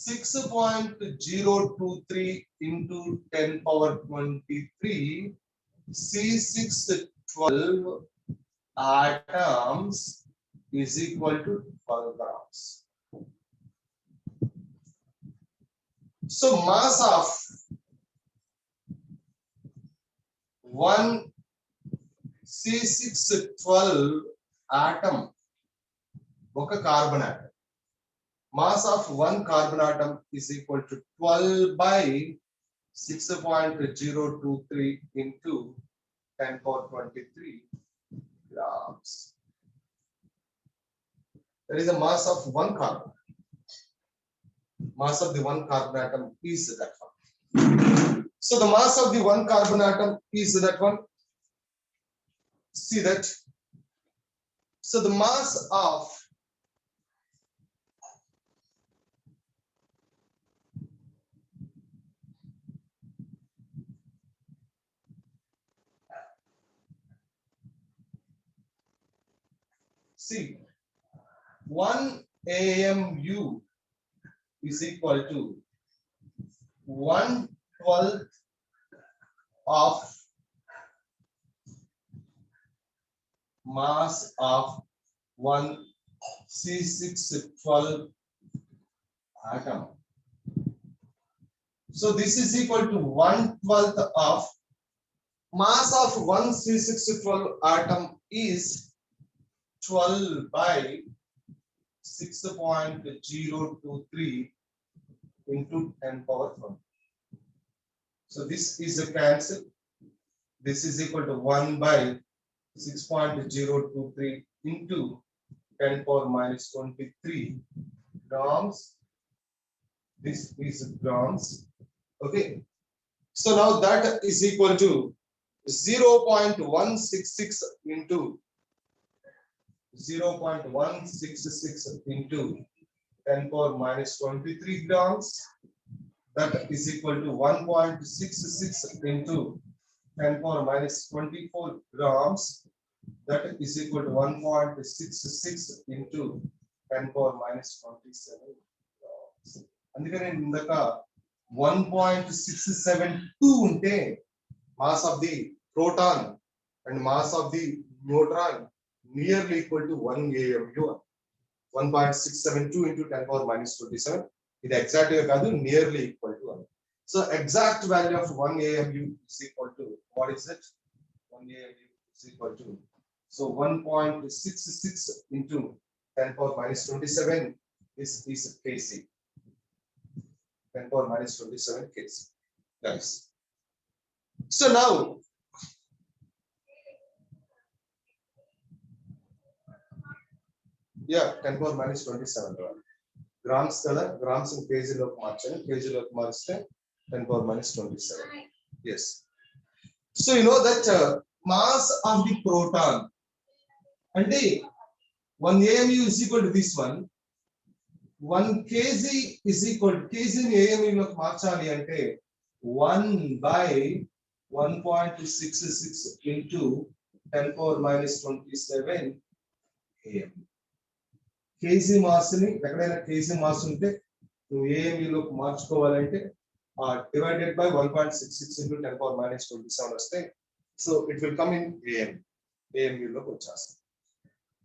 6.023 into 10 power 23 C612 atoms is equal to 12 grams. So mass of 1 C612 atom, oka carbon atom, mass of 1 carbon atom is equal to 12 by 6.023 into 10 power 23 grams. There is a mass of one carbon. Mass of the one carbon atom is that one. So the mass of the one carbon atom is that one. See that. So the mass of see 1 AMU is equal to 1/12 of mass of one C612 atom. So this is equal to 1/12 of mass of one C612 atom is 12 by 6.023 into 10 power 1. So this is a cancel. This is equal to 1 by 6.023 into 10 power minus 23 grams. This is grams. Okay. So now that is equal to 0.166 into 0.166 into 10 power minus 23 grams. That is equal to 1.66 into 10 power minus 24 grams. That is equal to 1.66 into 10 power minus 27 grams. అందుకనే ఇందాక 1.672 ఉంటే mass of the proton and mass of the neutron nearly equal to 1 AMU. 1.672 into 10 power minus 27. It exactly nearly equal to 1. So exact value of 1 AMU is equal to, what is it? 1 AMU is equal to, so 1.66 into 10 power minus 27 is Kc. 10 power minus 27 Kc. Guys. So now, yeah, 10 power minus 27 grams kada, grams in kg loki marchani, kg loki marchite 10 power minus 27. Yes. So you know that mass of the proton ante 1 AMU is equal to this one. 1 kg is equal to kg ni AMU loki marchali ante 1 by 1.66 into 10 power minus 27 AMU. kg mass ni ఎక్కడైనా kg mass ఉంటే నువ్వు AMU లోకి మార్చుకోవాలంటే divided by 1.66 into 10 power minus 27 వస్తే so it will come in AMU లోకి వచ్చేస్తుంది.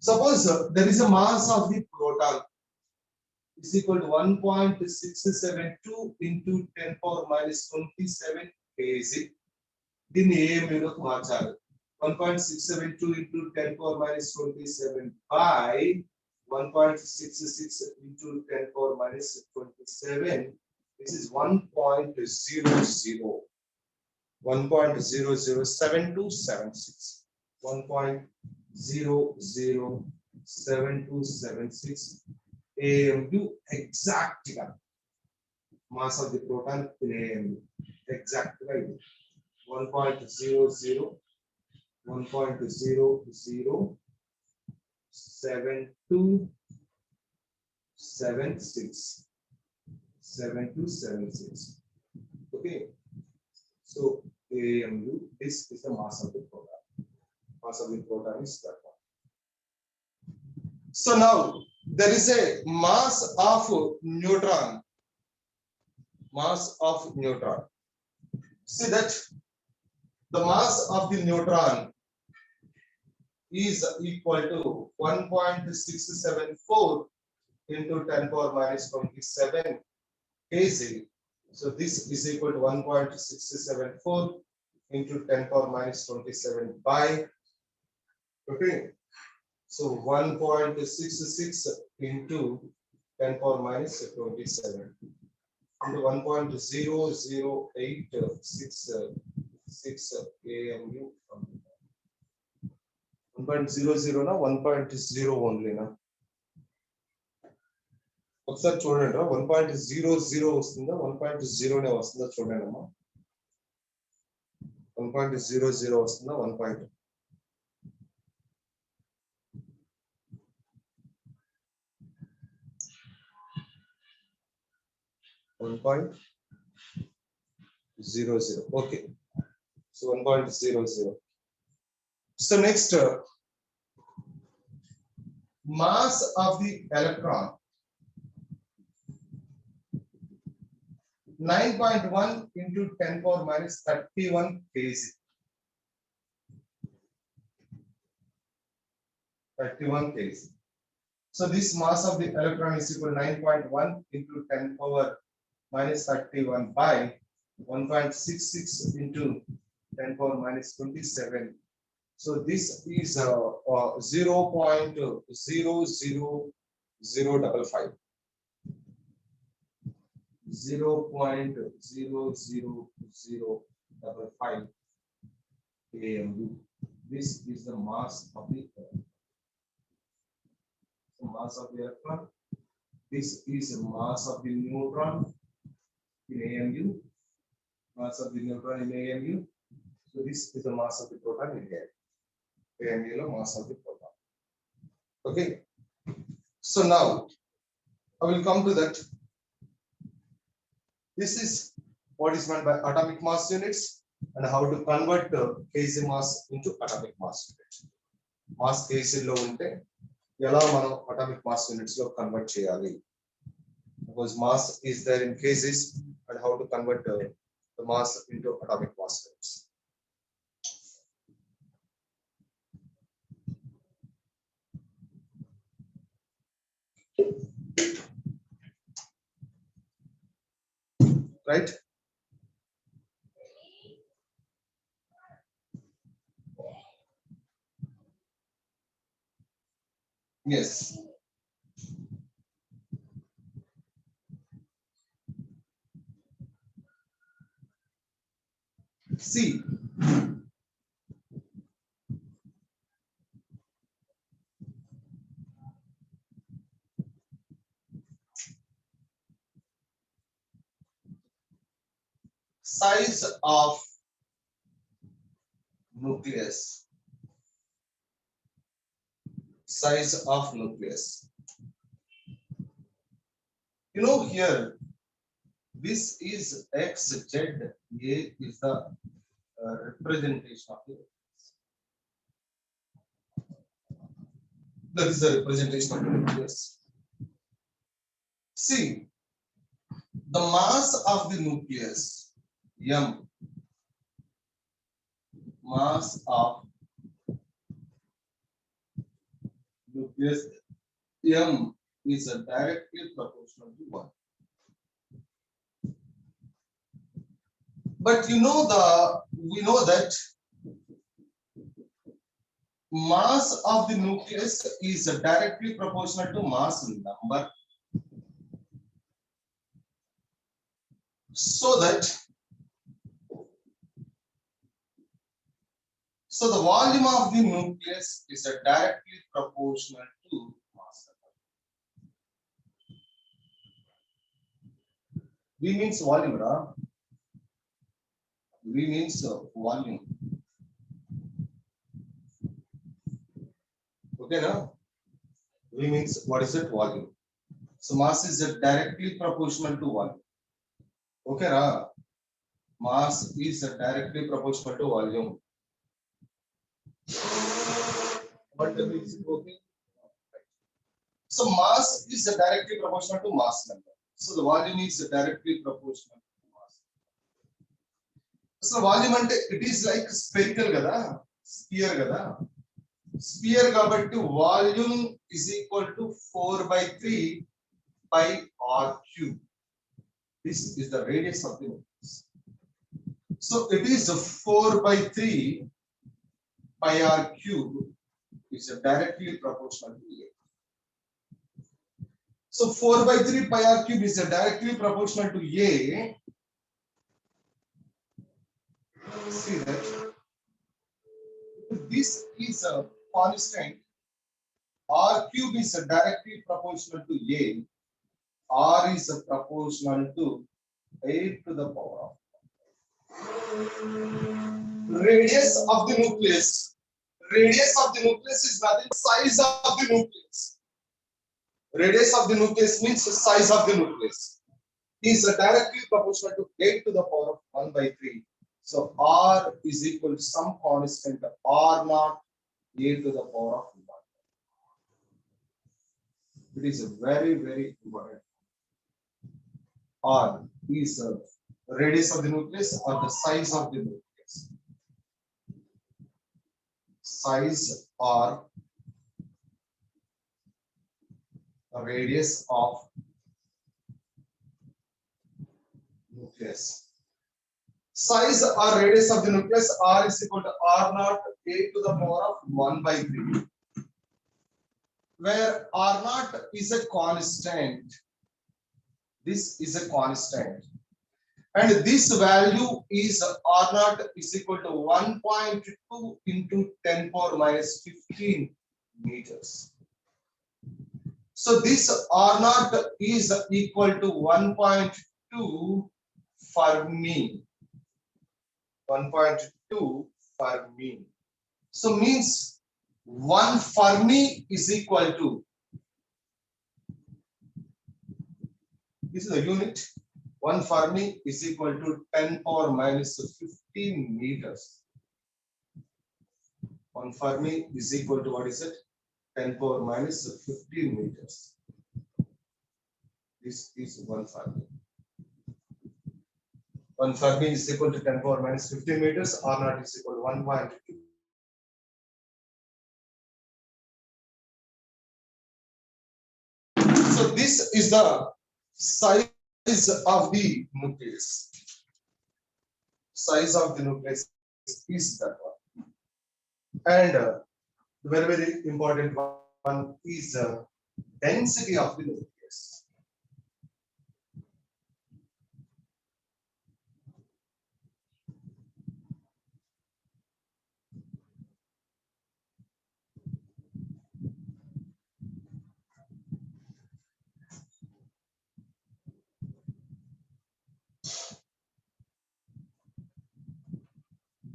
Suppose there is a mass of the proton is equal to 1.672 into 10 power minus 27 kg. దీన్ని AMU లోకి మార్చాలి. 1.672 into 10 power minus 27 by 1.66 into 10 power minus 27. This is 1.00 1.007276. 1.007276 AMU exactly mass of the proton in AMU exactly 1.00 7276. Okay. So AMU, this is the mass of the proton. Mass of the proton is that one. So now there is a mass of neutron. Mass of neutron. See that the mass of the neutron is equal to 1.674 into 10 power minus 27 kg. So this is equal to 1.674 into 10 power minus 27 by, okay, so 1.66 into 10 power minus 27. into 1.0086 AMU. 1.00 na 1.0 only na. ఒకసారి చూడండి 1.00 వస్తుందా 1.0 నే వస్తుందా చూడండి అమ్మా 1.00 వస్తుందా 1. 1.00. Okay, so 1.00. So next, mass of the electron 9.1 into 10 power minus 31 kg. 31 kg. So this mass of the electron is equal to 9.1 into 10 power minus 31 by 1.66 into 10 power minus 27. So this is 0.00055. 0.00055 AMU. This is the mass of the electron. Mass of the electron. This is the mass of the neutron in AMU. Mass of the neutron in AMU. So this is the mass of the proton in AMU. Mass of the proton. Okay. So now I will come to that. This is what is meant by atomic mass units and how to convert kg mass into atomic mass unit. Mass kg lo unte ఎలా మనం atomic mass units లో convert చేయాలి, because mass is there in kgs and how to convert the mass into atomic mass units. Right? Yes. See, size of nucleus. Size of nucleus. You know here, this is XZ. A is the representation of the nucleus. That is the representation of the nucleus. See, the mass of the nucleus, M, mass of nucleus M is directly proportional to 1. But we know that mass of the nucleus is directly proportional to mass number. So the volume of the nucleus is directly proportional to mass number. V means volume, right? V means volume. Okay, now V means what is it? Volume. So mass is directly proportional to volume. Okay, na? Mass is directly proportional to volume. What is it? Okay. So mass is directly proportional to mass number. So the volume is directly proportional to mass. So volume ante it is like spherical kada, sphere kada. Sphere kabatti volume is equal to 4/3 pi r cube. This is the radius of the nucleus. So it is 4/3 pi r cube is directly proportional to A. So 4/3 pi r cube is directly proportional to A. See that this is a constant. R cube is directly proportional to A. R is proportional to 8 to the power of radius of the nucleus. Radius of the nucleus is nothing, size of the nucleus. Radius of the nucleus means the size of the nucleus is directly proportional to 8 to the power of 1/3. So R is equal to some constant R naught A to the power of 1. It is very, very important. R is the radius of the nucleus or the size of the nucleus. Size or radius of nucleus. Size or radius of the nucleus R is equal to R naught A to the power of 1/3. Where R naught is a constant. This is a constant. And this value is R naught is equal to 1.2 into 10 power minus 15 meters. So this R naught is equal to 1.2 Fermi. 1.2 Fermi. So means 1 Fermi is equal to, this is the unit, 1 Fermi is equal to 10 power minus 15 meters. 1 Fermi is equal to what is it? 10 power minus 15 meters. This is 1 Fermi. 1 Fermi is equal to 10 power minus 15 meters. R naught is equal to 1.2. So this is the size of the nucleus. Size of the nucleus is that one. And very, very important one is density of the nucleus.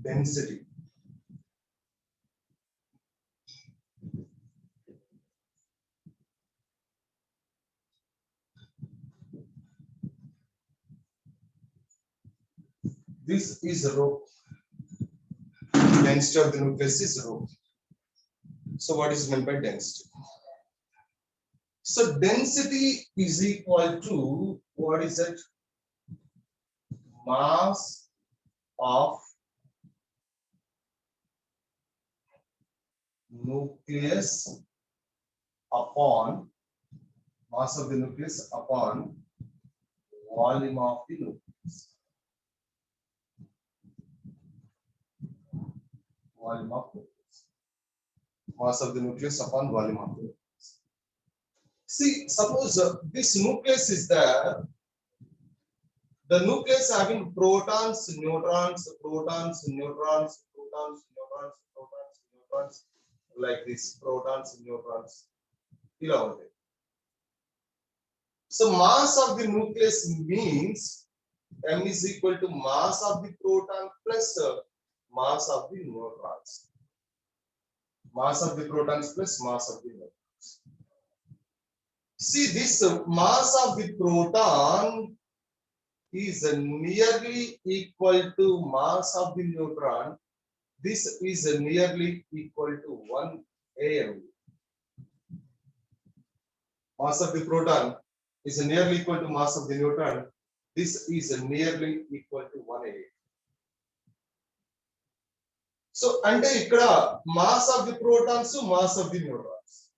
Density. This is rho. Density of the nucleus is rho. So what is meant by density? So density is equal to, what is it? Mass of nucleus upon, mass of the nucleus upon volume of the nucleus. Volume of nucleus. Mass of the nucleus upon volume of the nucleus. See, suppose this nucleus is there. The nucleus having protons, neutrons, protons, neutrons, protons, neutrons, protons, neutrons, like this, protons, neutrons. So mass of the nucleus means M is equal to mass of the proton plus mass of the neutrons. Mass of the protons plus mass of the neutrons. See, this mass of the proton is nearly equal to mass of the neutron. This is nearly equal to 1 AMU. Mass of the proton is nearly equal to mass of the neutron. This is nearly equal to 1 AMU. So, ante ikkada mass of the protons, mass of the neutrons.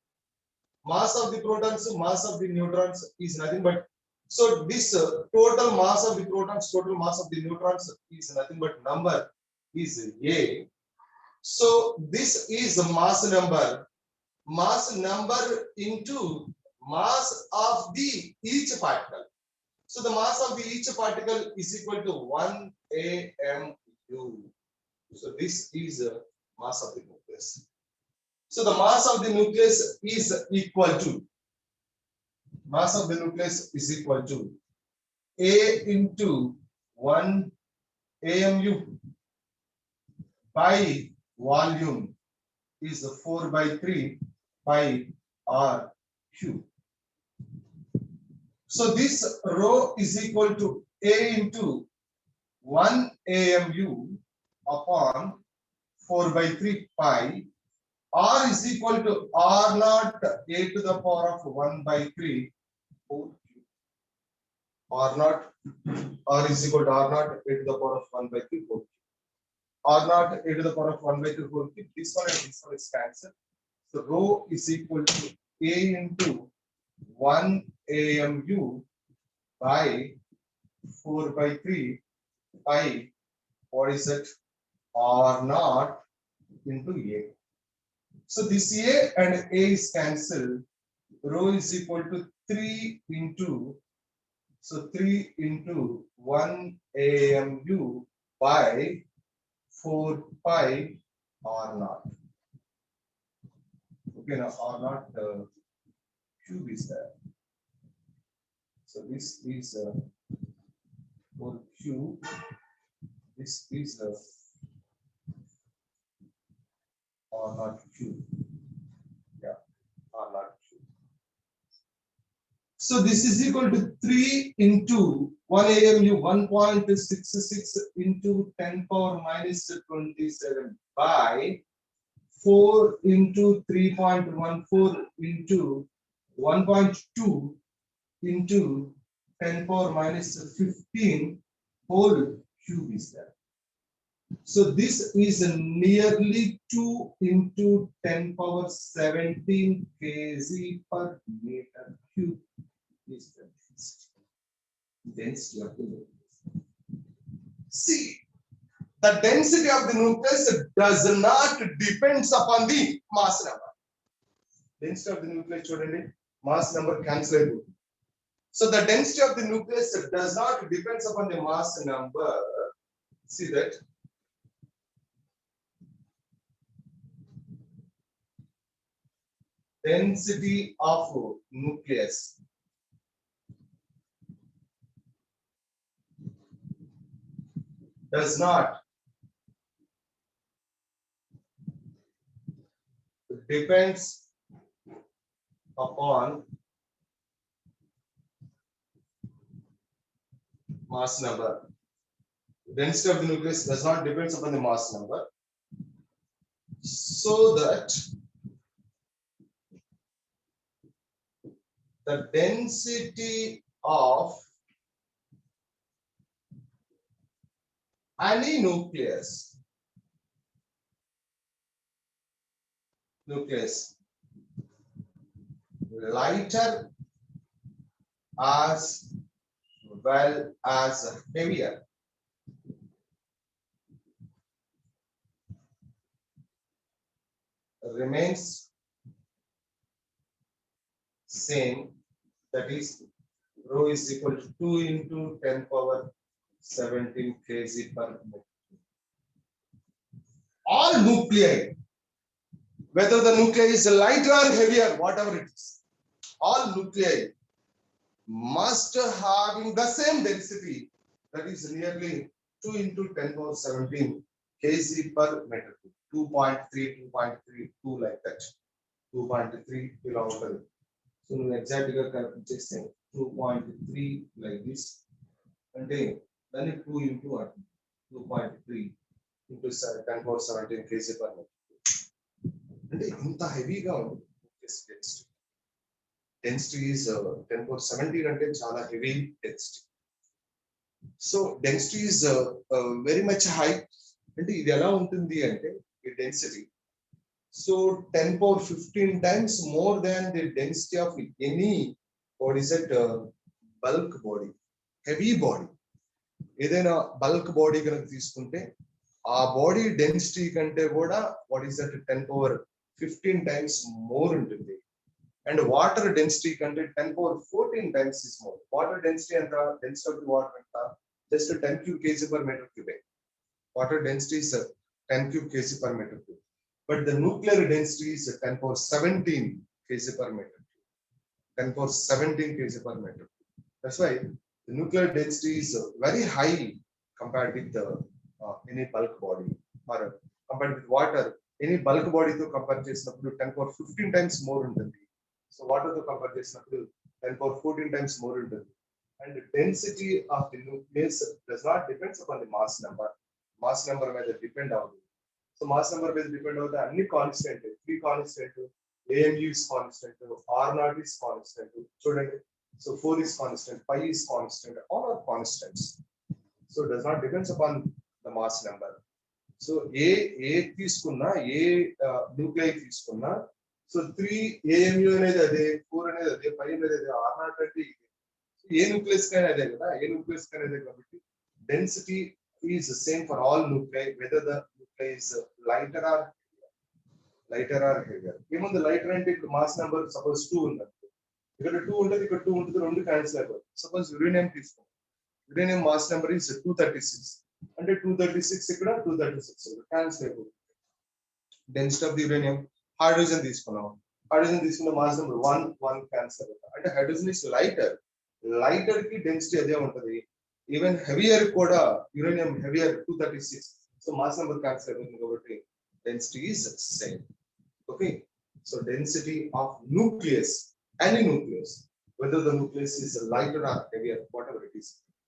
Mass of the protons, mass of the neutrons is nothing but, so this total mass of the protons, total mass of the neutrons is nothing but number is A. So this is mass number into mass of the each particle. So the mass of the each particle is equal to 1 AMU. So this is the mass of the nucleus. So the mass of the nucleus is equal to A into 1 AMU by volume is 4/3 pi R cube. So this rho is equal to A into 1 AMU upon 4/3 pi. R is equal to R naught A to the power of 1/3 whole cube. R naught, R is equal to R naught A to the power of 1/3 whole cube. R naught A to the power of 1/3 whole cube. This one and this one is cancelled. So rho is equal to A into 1 AMU by 4/3 pi. What is it? R naught into A. So this A and A is cancelled. Rho is equal to 3 into 1 AMU by 4 pi R naught. Okay, now R naught cube is there. So this is 4 cube. This is R naught cube. Yeah, R naught cube. So this is equal to 3 into 1 AMU 1.66 into 10 power minus 27 by 4 into 3.14 into 1.2 into 10 power minus 15 whole cube is there. So this is nearly 2 into 10 power 17 kg per meter cube is the density of the nucleus. See, the density of the nucleus does not depends upon the mass number. Density of the nucleus chudandi, mass number cancel. So the density of the nucleus does not depends upon the mass number. See that? Density of nucleus does not depends upon mass number. Density of the nucleus does not depends upon the mass number. So that the density of any nucleus lighter as well as heavier remains same, that is rho is equal to 2 into 10 power 17 kg per meter. All nuclei, whether the nuclei is lighter or heavier, whatever it is, all nuclei must having the same density, that is nearly 2 into 10 power 17 kg per meter. 2.3, 2.32 like that. 2.3 ఇలా ఉంటుంది. So exact గా calculate చేస్తే 2.3 like this అంటే దాన్ని 2 into 2.3 into 10 power 17 kg per meter. అంటే ఇంత హెవీగా ఉంది density is 10 power 17 అంటే చాలా heavy density. So density is very much high. అంటే ఇది ఎలా ఉంటుంది అంటే ఈ density, so 10 power 15 times more than the density of any, what is it, bulk body, heavy body. ఏదైనా bulk body కనుక తీసుకుంటే ఆ బాడీ డెన్సిటీ కంటే కూడా what is that 10 power 15 times more ఉంటుంది. and water density కంటే 10 power 14 times is more. Water density and the density of the water and just 10 cube kg per meter cube. Water density is 10 cube kg per meter cube. But the nuclear density is 10 power 17 kg per meter cube. 10 power 17 kg per meter cube. That's why the nuclear density is very high compared with the any bulk body or compared with water. Any bulk body to compare చేసినప్పుడు 10 power 15 times more ఉంటుంది. So water to compare చేసినప్పుడు 10 power 14 times more ఉంటుంది. And the density of the nucleus does not depends upon the mass number. Mass number మీద depend అవుతుంది. So mass number మీద depend అవుతుంది అన్ని constant. 3 constant, AMU is constant, R0 is constant. చూడండి. So 4 is constant, 5 is constant, all are constants. So it does not depends upon the mass number. So ఏ తీసుకున్నా ఏ nuclei తీసుకున్నా so 3 AMU అనేది అదే, 4 అనేది అదే, 5 అనేది అదే, R0 అంటే ఏ న్యూక్లియస్ కైనా అదే కదా, ఏ న్యూక్లియస్ కైనా అదే కాబట్టి density is same for all nuclei whether the nuclei is lighter or heavier. ఏముంది లైటర్ అంటే ఇప్పుడు మాస్ నెంబర్ సపోజ్ 2 ఉంది, ఇక్కడ 2 ఉంటుంది, ఇక్కడ 2 ఉంటుంది, రెండు క్యాన్సిల్ అయిపోతుంది. సపోజ్ యురేనియం తీసుకోండి, యురేనియం మాస్ నెంబర్ ఈస్ 236 అంటే 236 ఇక్కడ 236 క్యాన్సిల్ అయిపోతుంది. Density of the uranium. Hydrogen తీసుకున్నాం, హైడ్రోజన్ తీసుకున్న మాస్ నెంబర్ 1 క్యాన్సిల్ అయిపోతుంది. అంటే హైడ్రోజన్ ఇస్ లైటర్ కి డెన్సిటీ అదే ఉంటుంది. ఈవెన్ హెవియర్ కూడా uranium heavier 236, so mass number cancel అయిపోతుంది కాబట్టి density is same. Okay, so density of nucleus, any nucleus, whether the nucleus is lighter or heavier, whatever it is,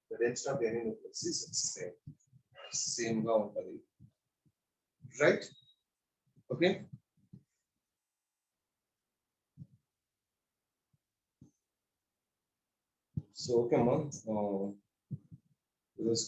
the density of any nucleus is same ga untadi, right? Okay, so okay man, this